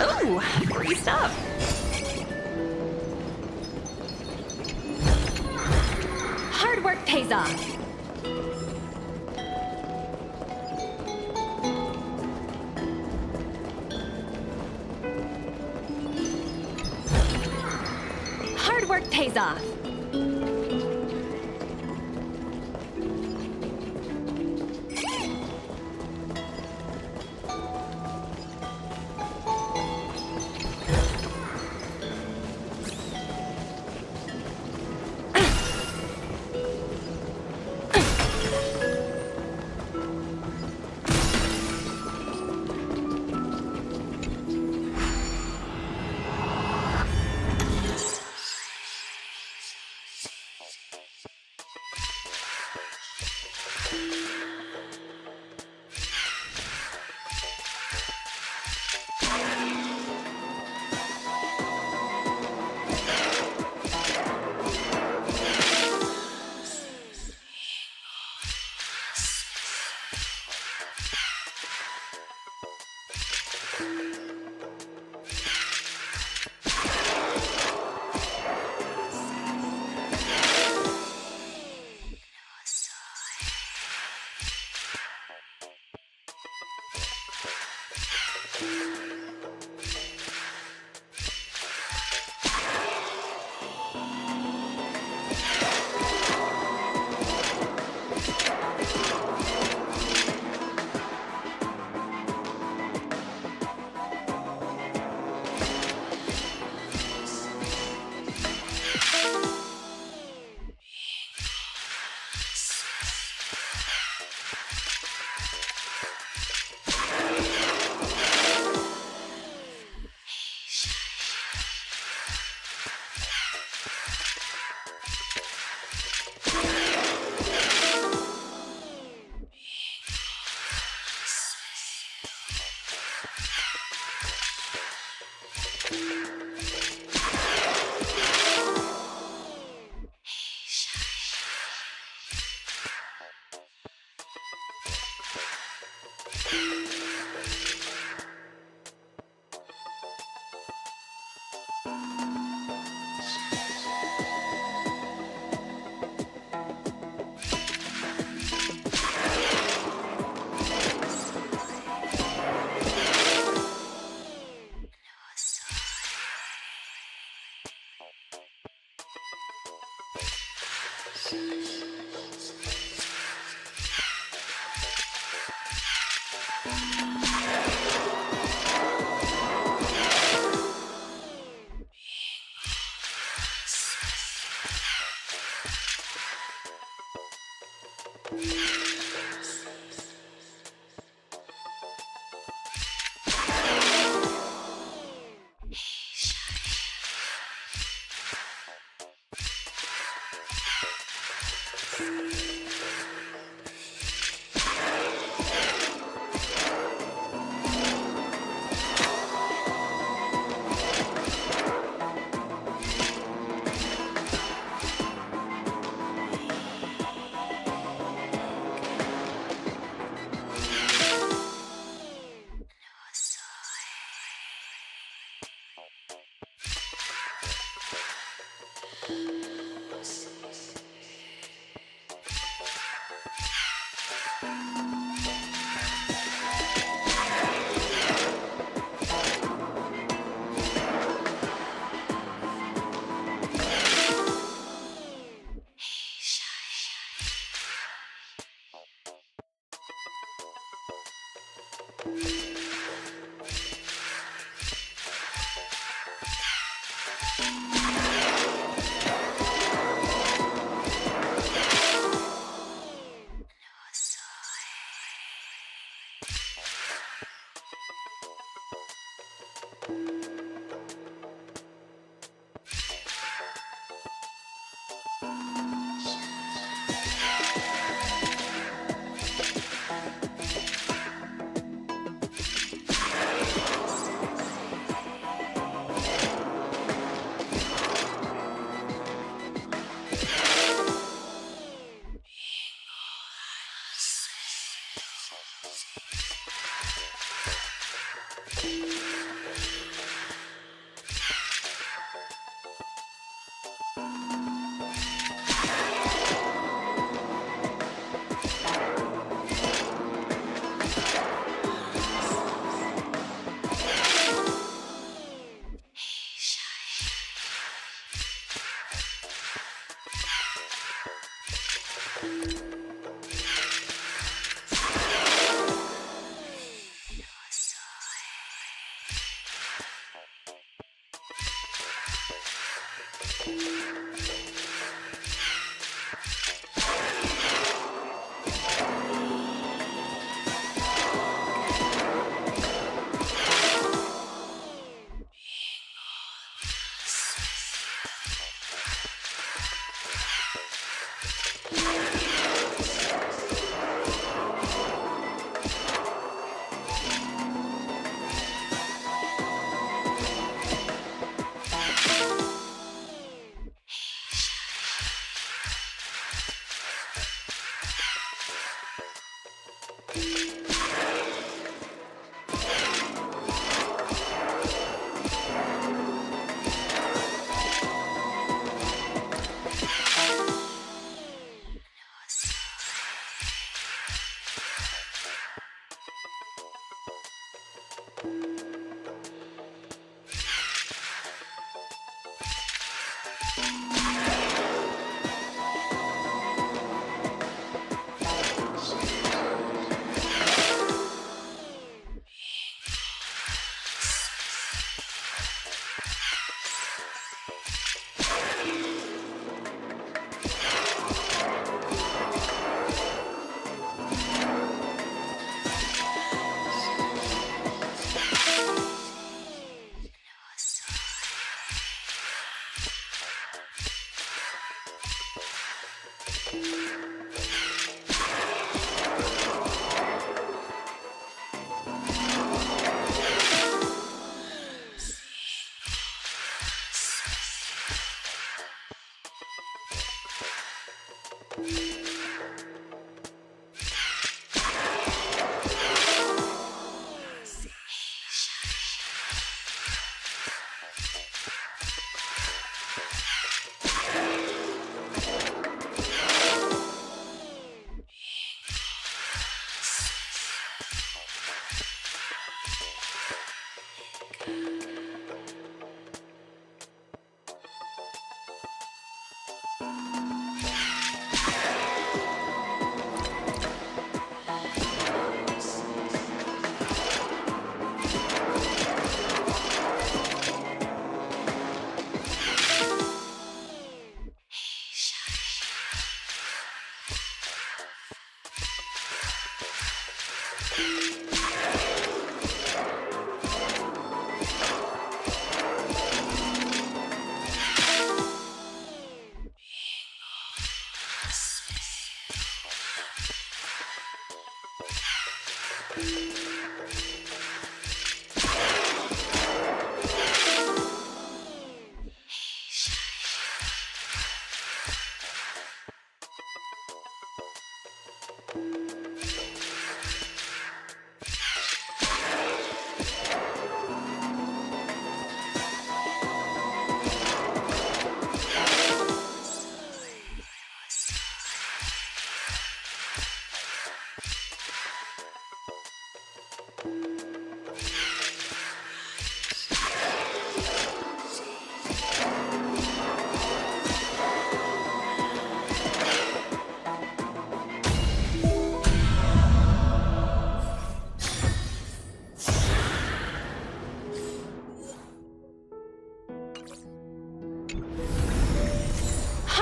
[SPEAKER 8] Ooh, free stuff. Hard work pays off. Hard work pays off.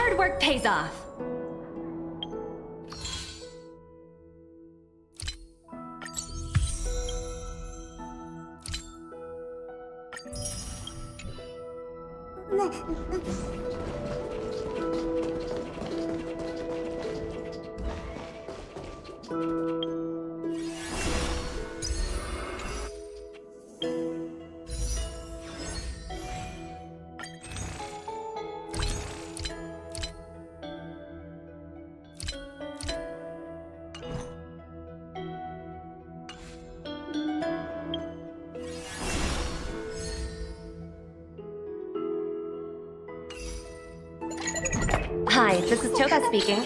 [SPEAKER 8] Hard work pays off. Hi, this is Toga speaking.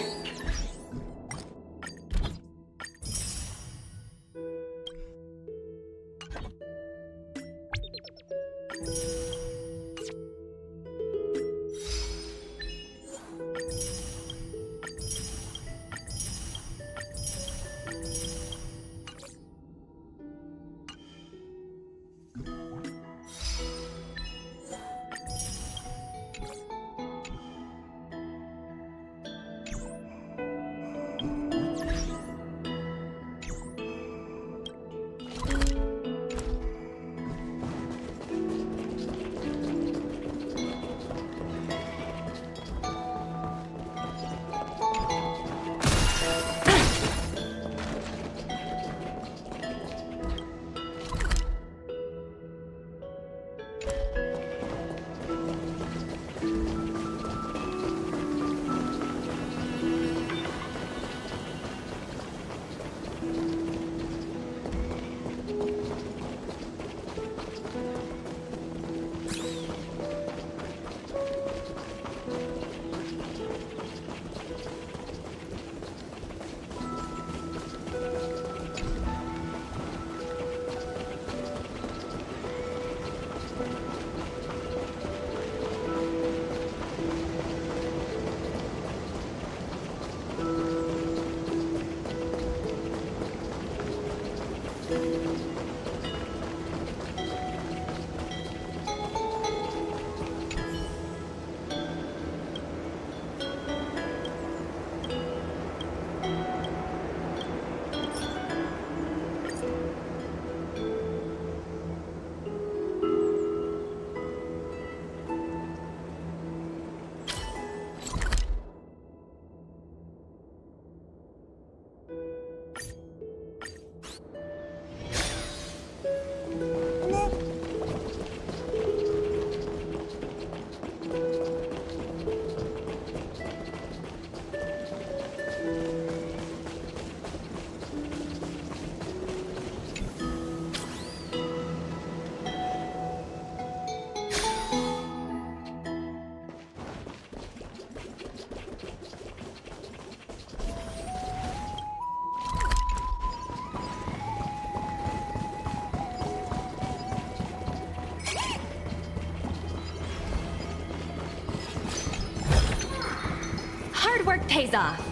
[SPEAKER 8] Hard work pays off.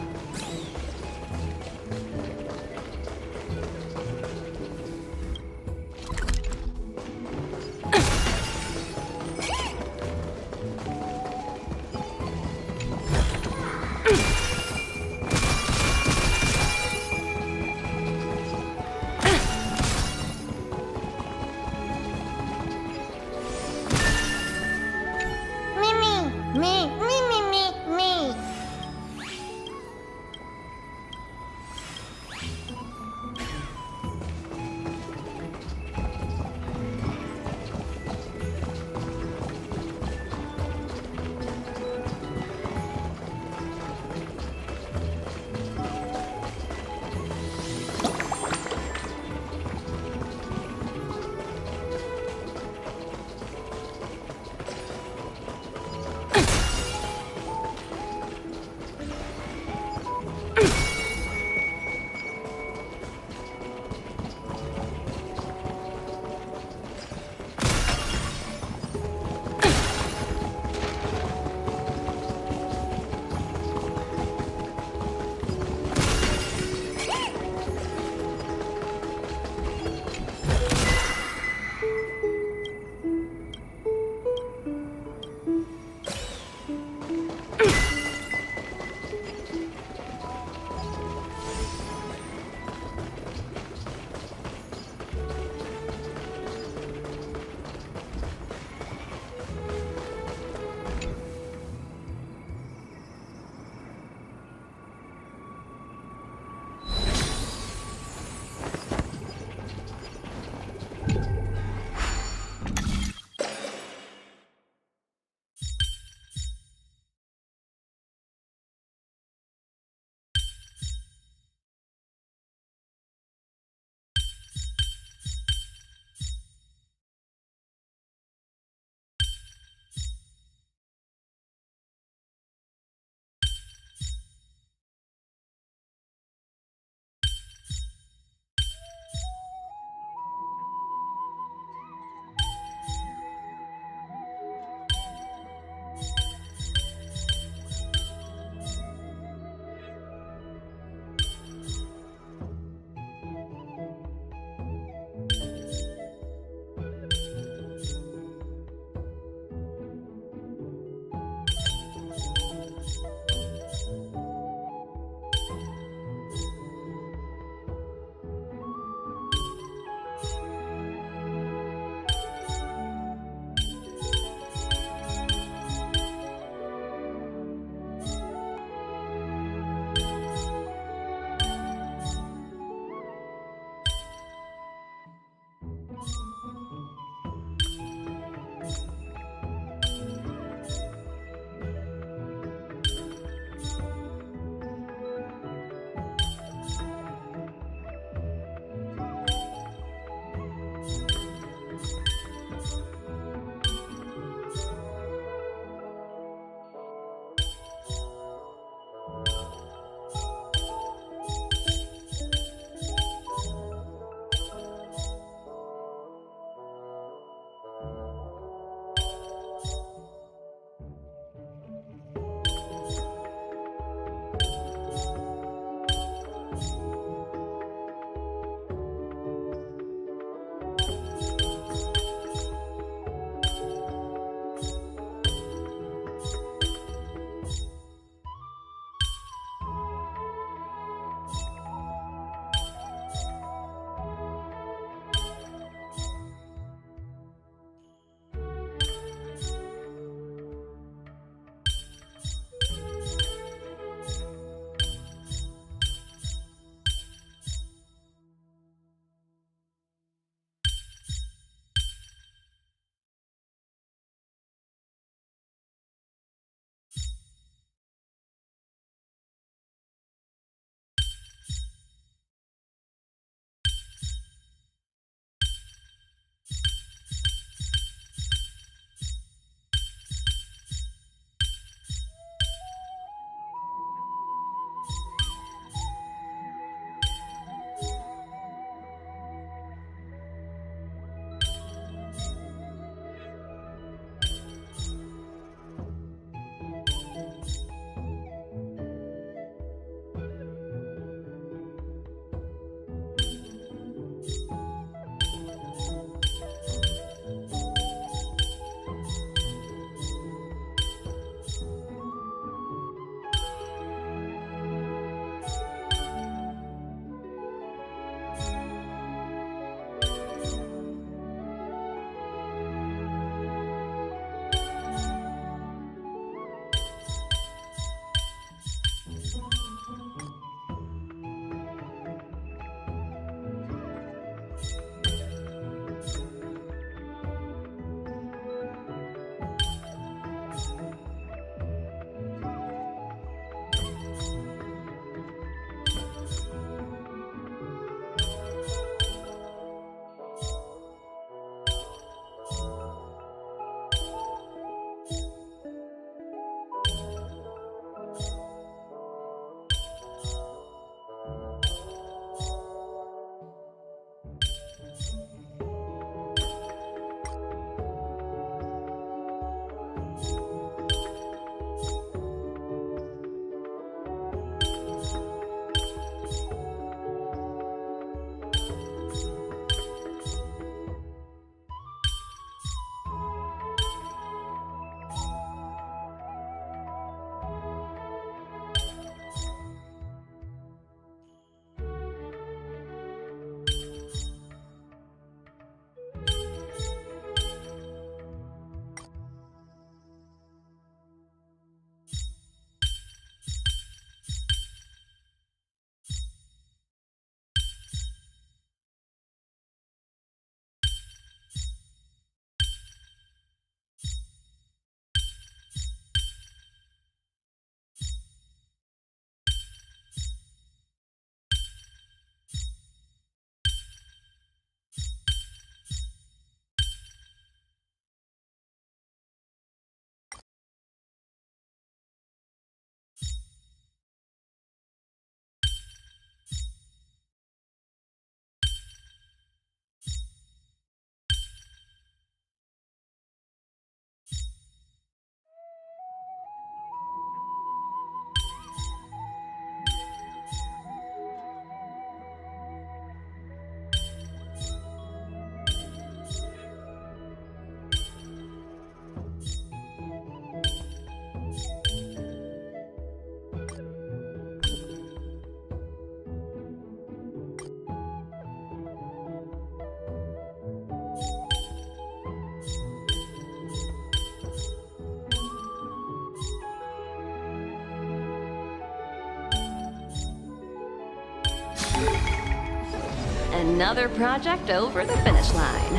[SPEAKER 8] Another project over the finish line.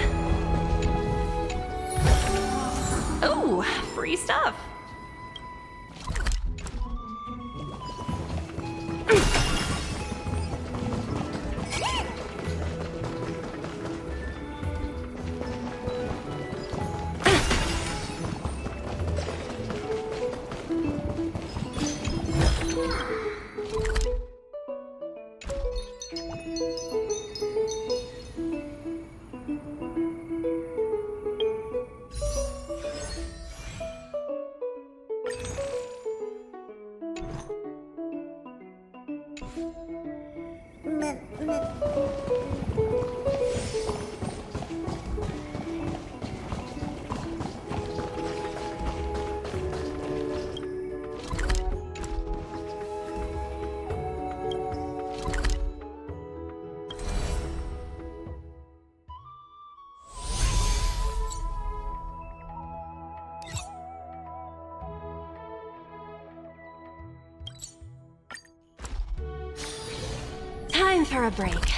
[SPEAKER 8] Ooh, free stuff. Time for a break.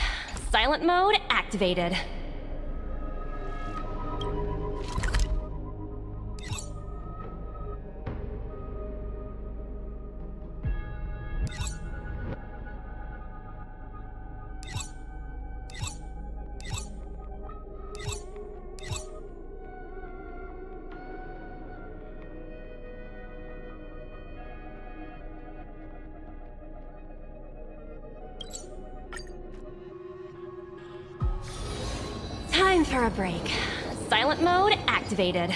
[SPEAKER 8] Silent mode activated. Time for a break. Silent mode activated.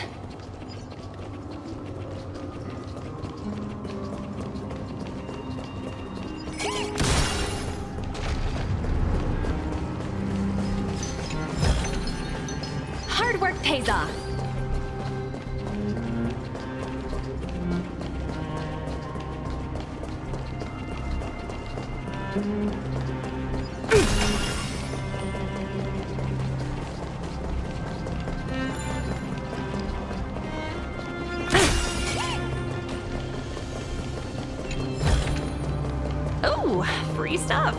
[SPEAKER 8] Hard work pays off. Ooh, free stuff.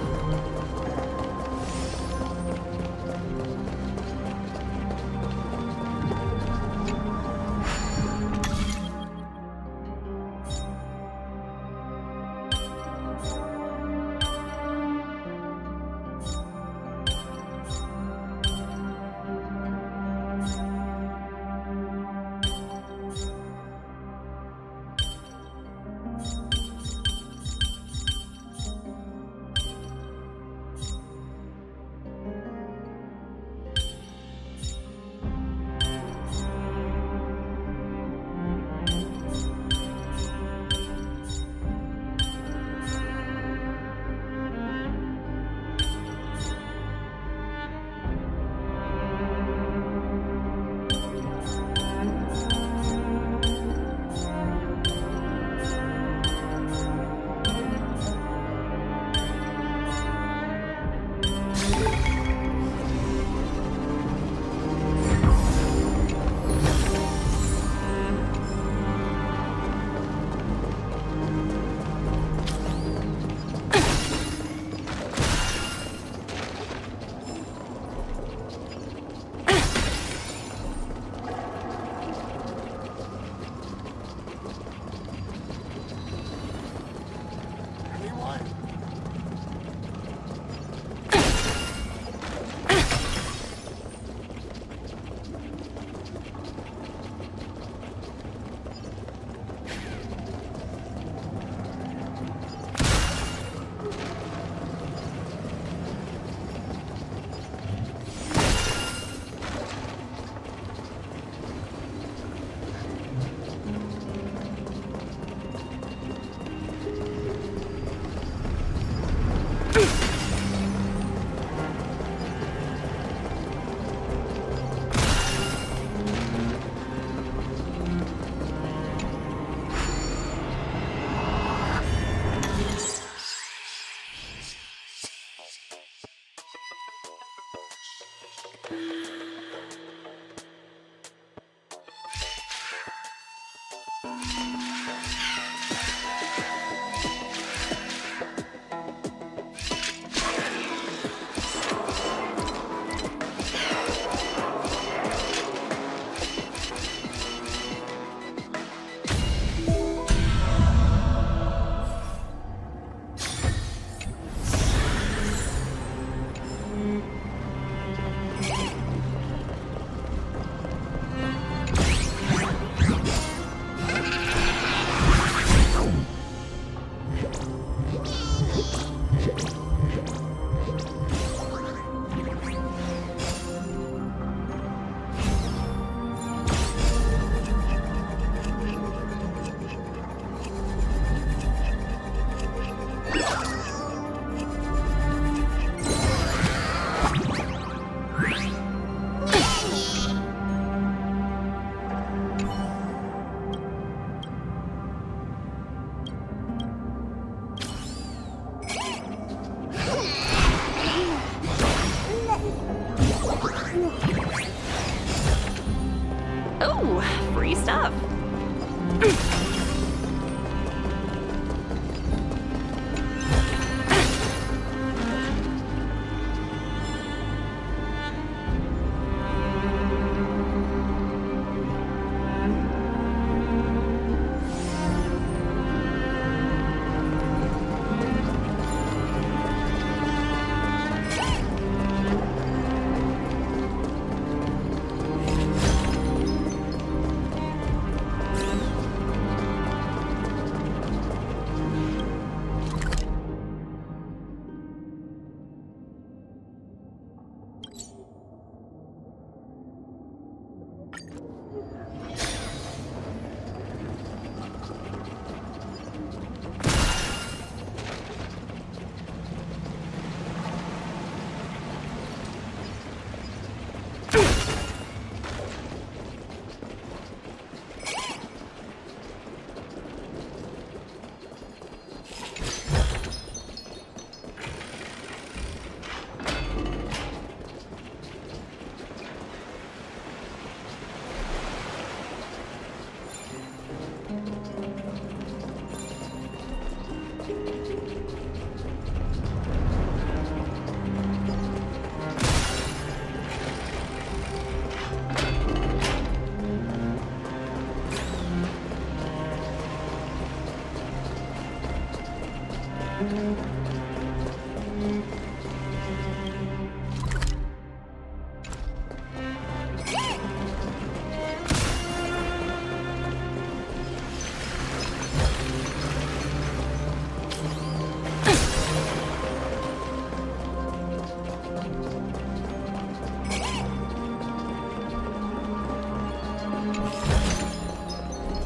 [SPEAKER 8] Oh, free stuff.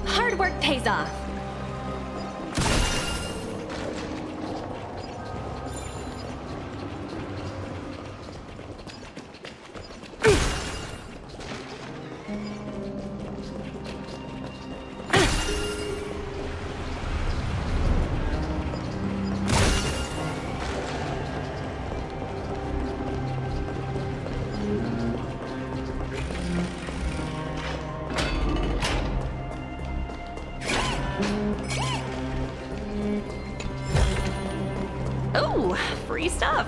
[SPEAKER 8] Hard work pays off. Oh, free stuff.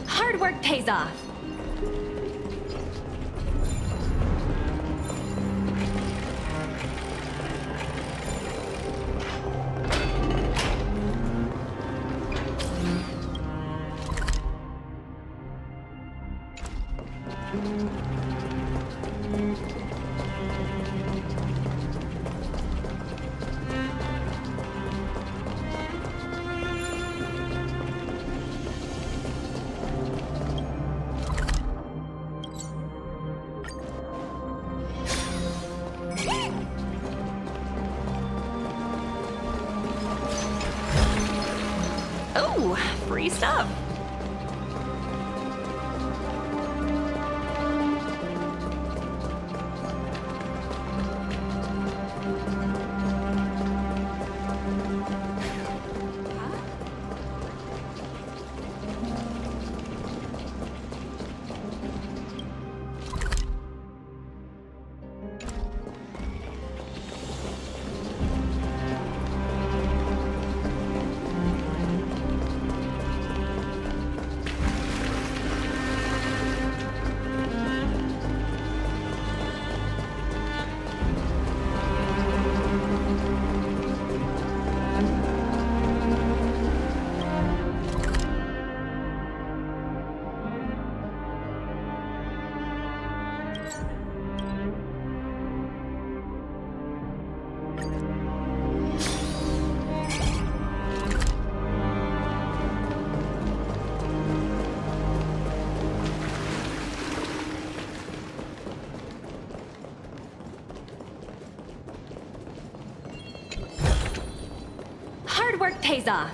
[SPEAKER 8] Hard work pays off. Oh, free stuff. Hard work pays off.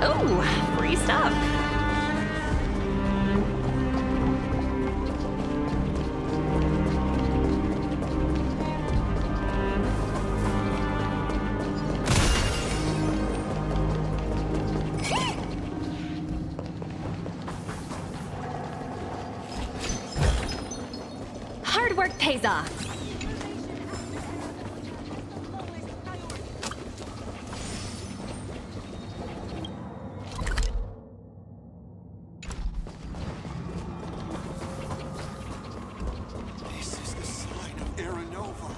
[SPEAKER 8] Oh, free stuff. Hard work pays off.
[SPEAKER 9] This is the sign of Aranova.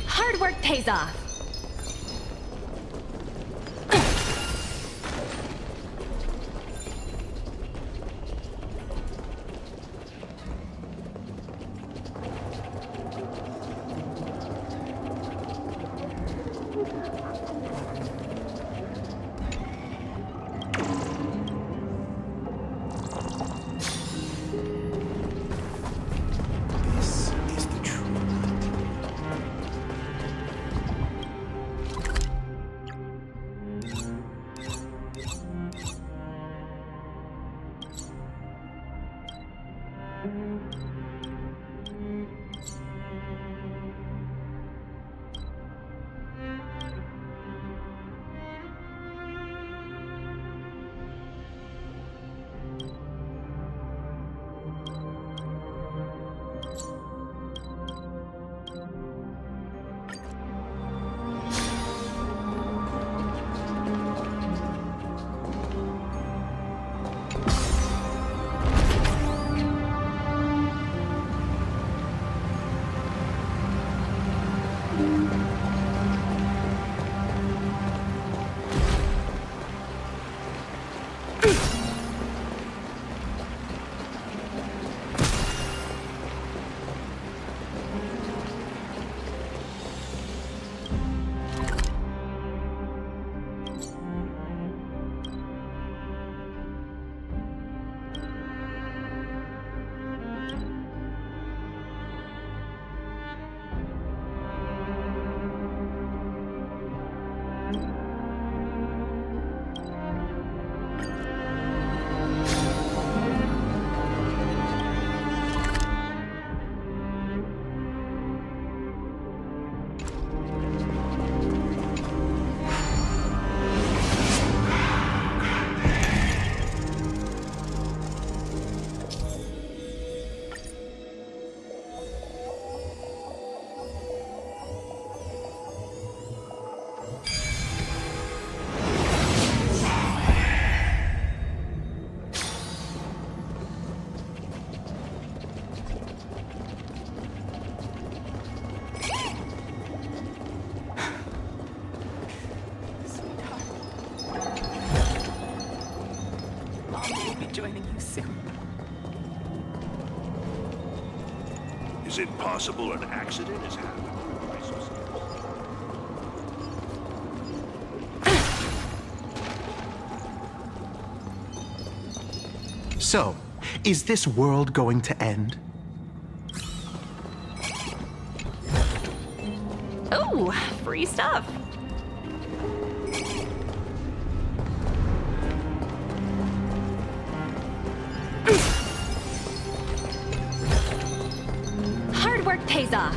[SPEAKER 8] Hard work pays off.
[SPEAKER 9] This is the true light.
[SPEAKER 10] Is it possible an accident has happened?
[SPEAKER 11] So, is this world going to end?
[SPEAKER 8] Oh, free stuff. Hard work pays off.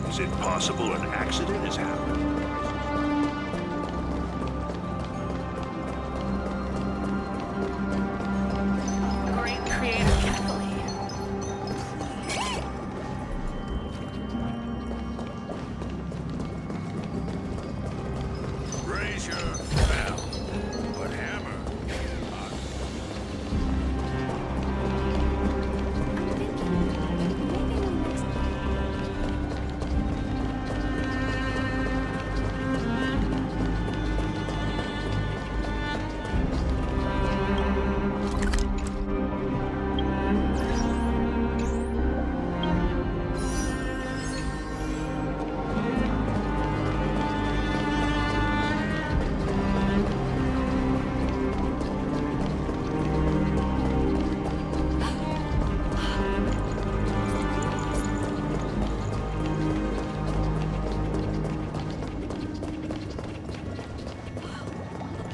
[SPEAKER 10] Is it possible an accident has happened?
[SPEAKER 8] Great creative Kathleen.
[SPEAKER 10] Raise your bell, but hammer.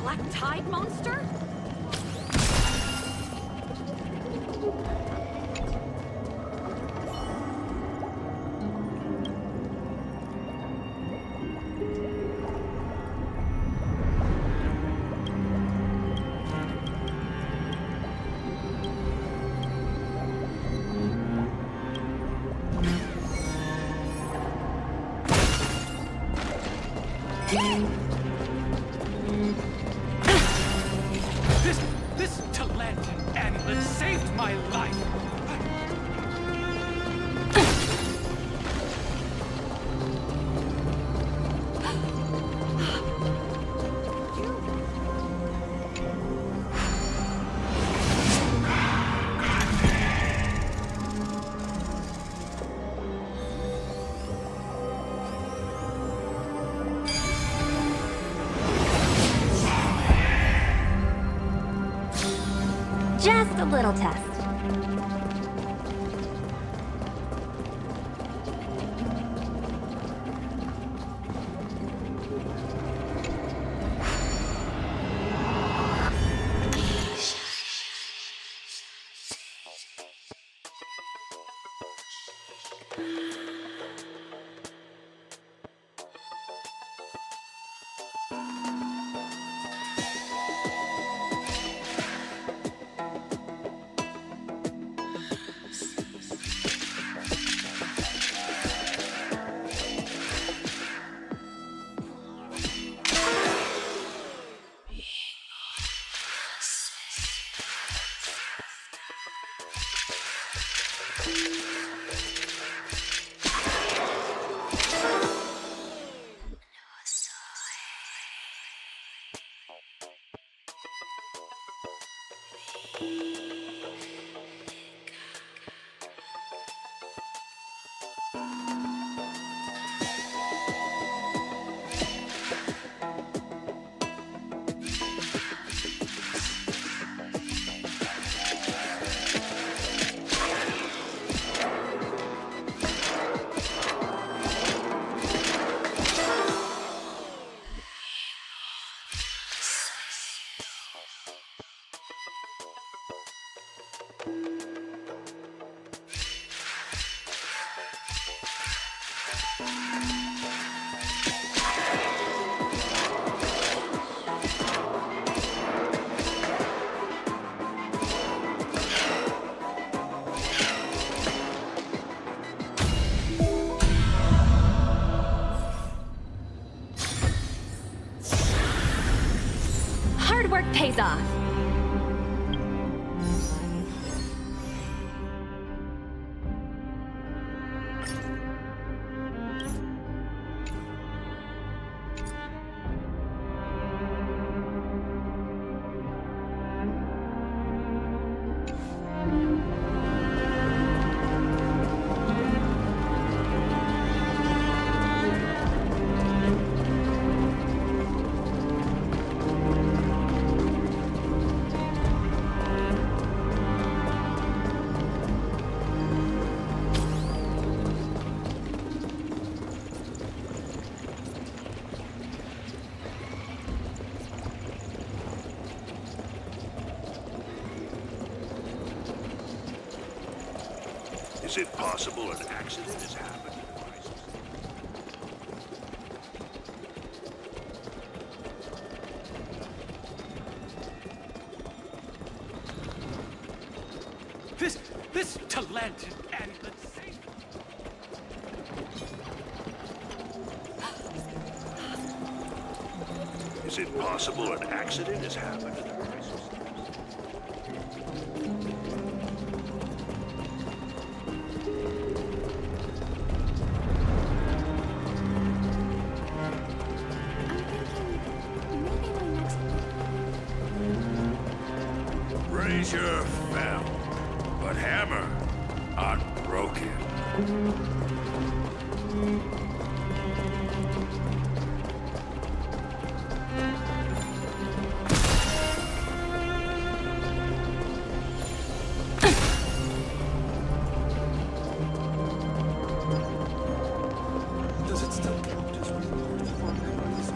[SPEAKER 8] Black Tide monster?
[SPEAKER 7] This Talantan amulet saved my life.
[SPEAKER 5] Just a little test.
[SPEAKER 8] pays off.
[SPEAKER 10] Is it possible an accident has happened?
[SPEAKER 12] This talented amulet saved.
[SPEAKER 10] Is it possible an accident has happened in the crisis? Brazier fell, but Hammer unbroken.
[SPEAKER 12] Does it still count as reward for memories?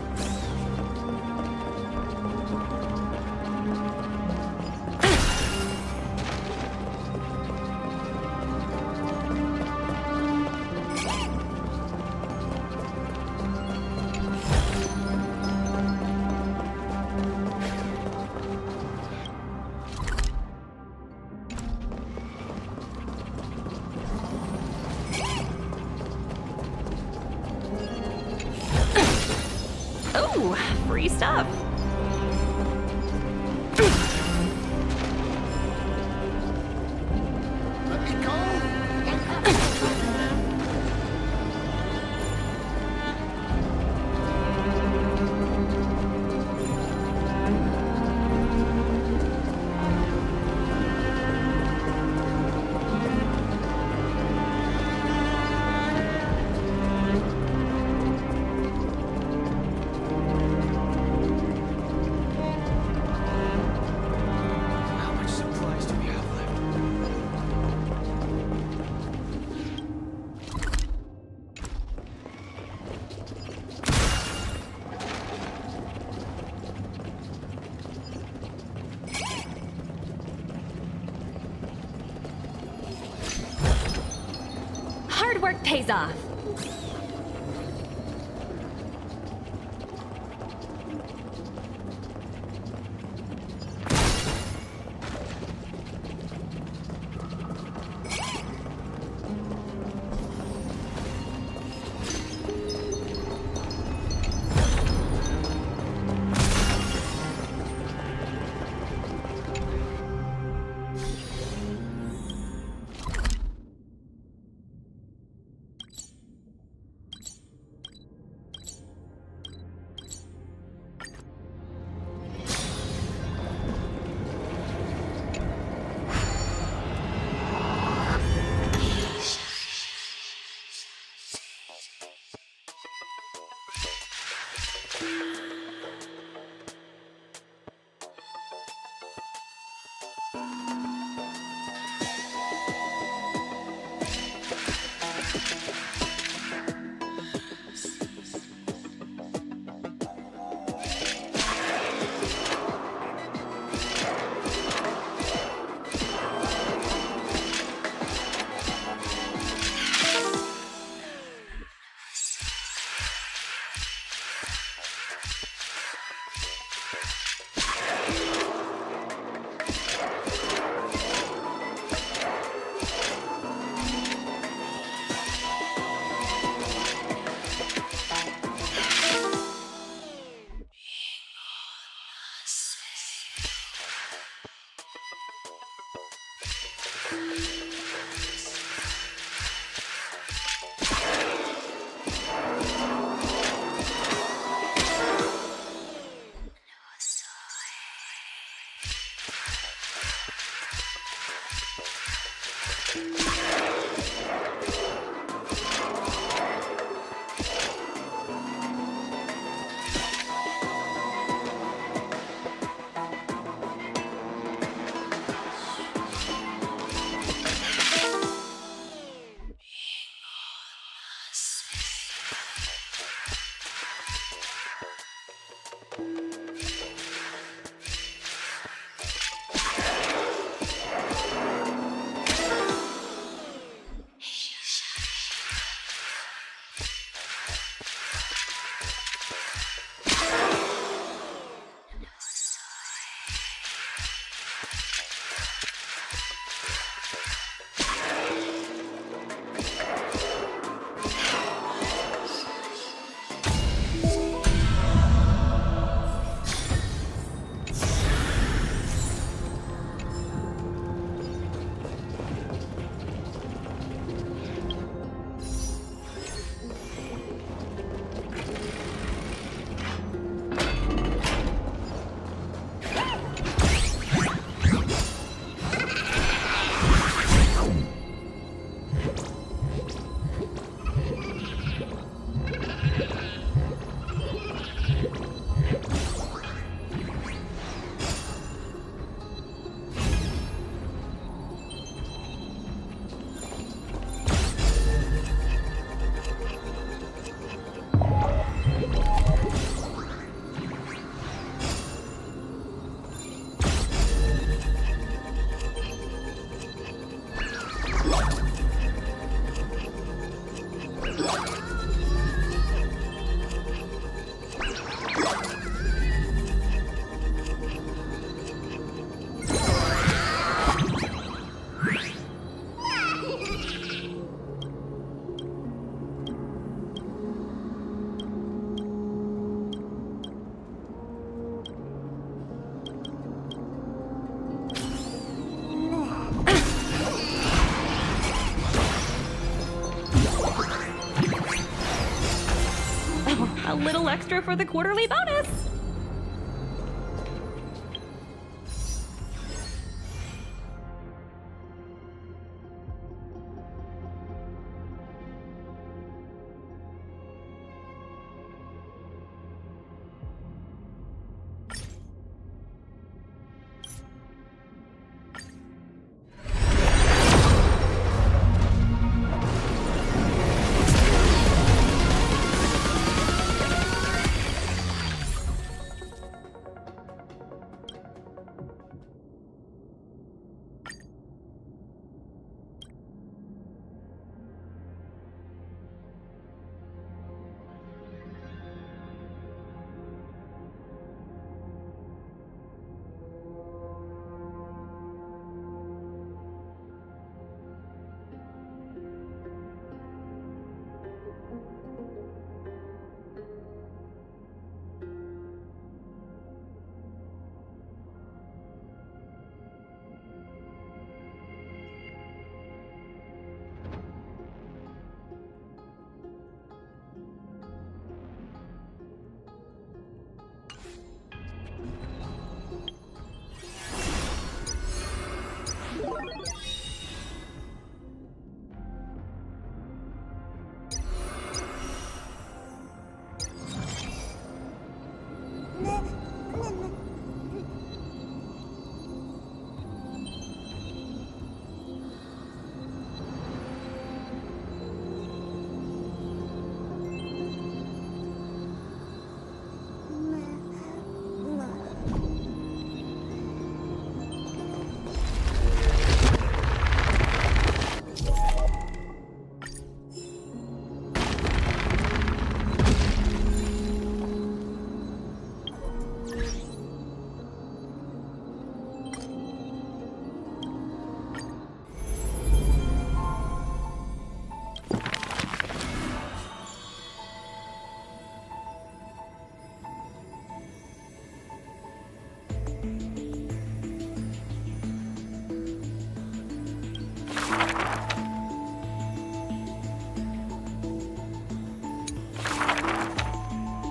[SPEAKER 8] Ooh, free stuff.
[SPEAKER 12] How much supplies do we have left?
[SPEAKER 8] Hard work pays off. A little extra for the quarterly bonus!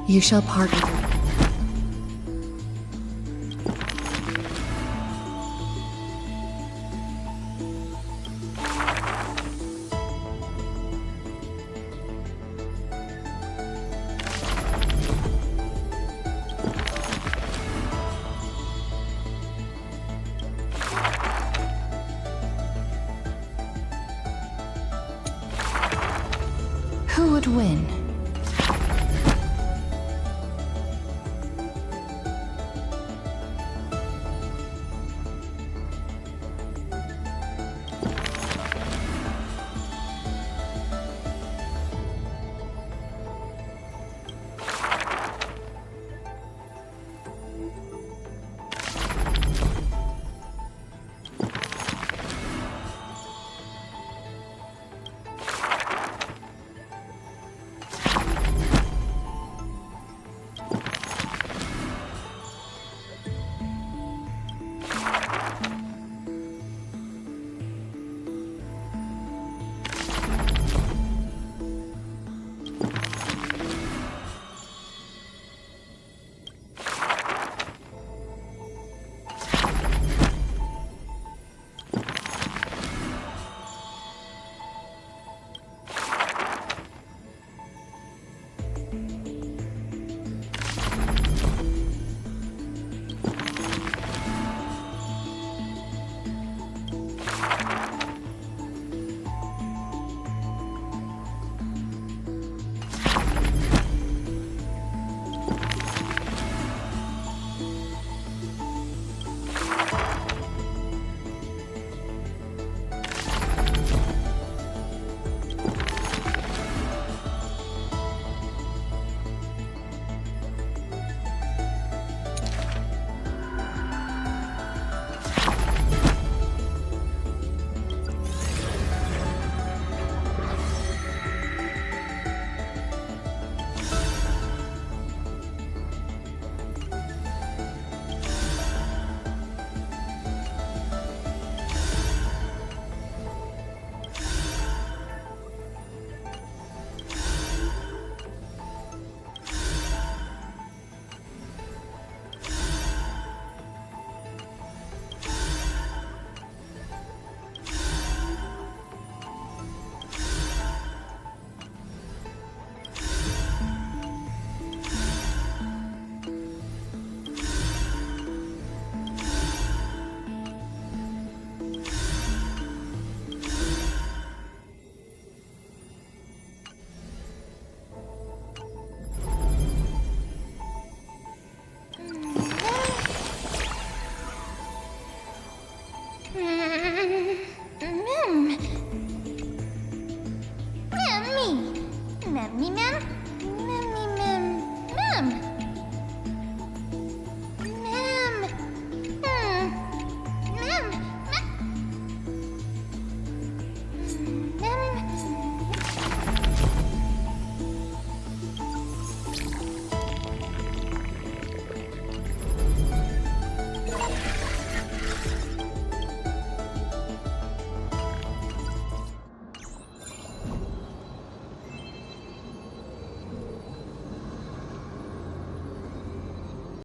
[SPEAKER 6] You shall part with her. Who would win?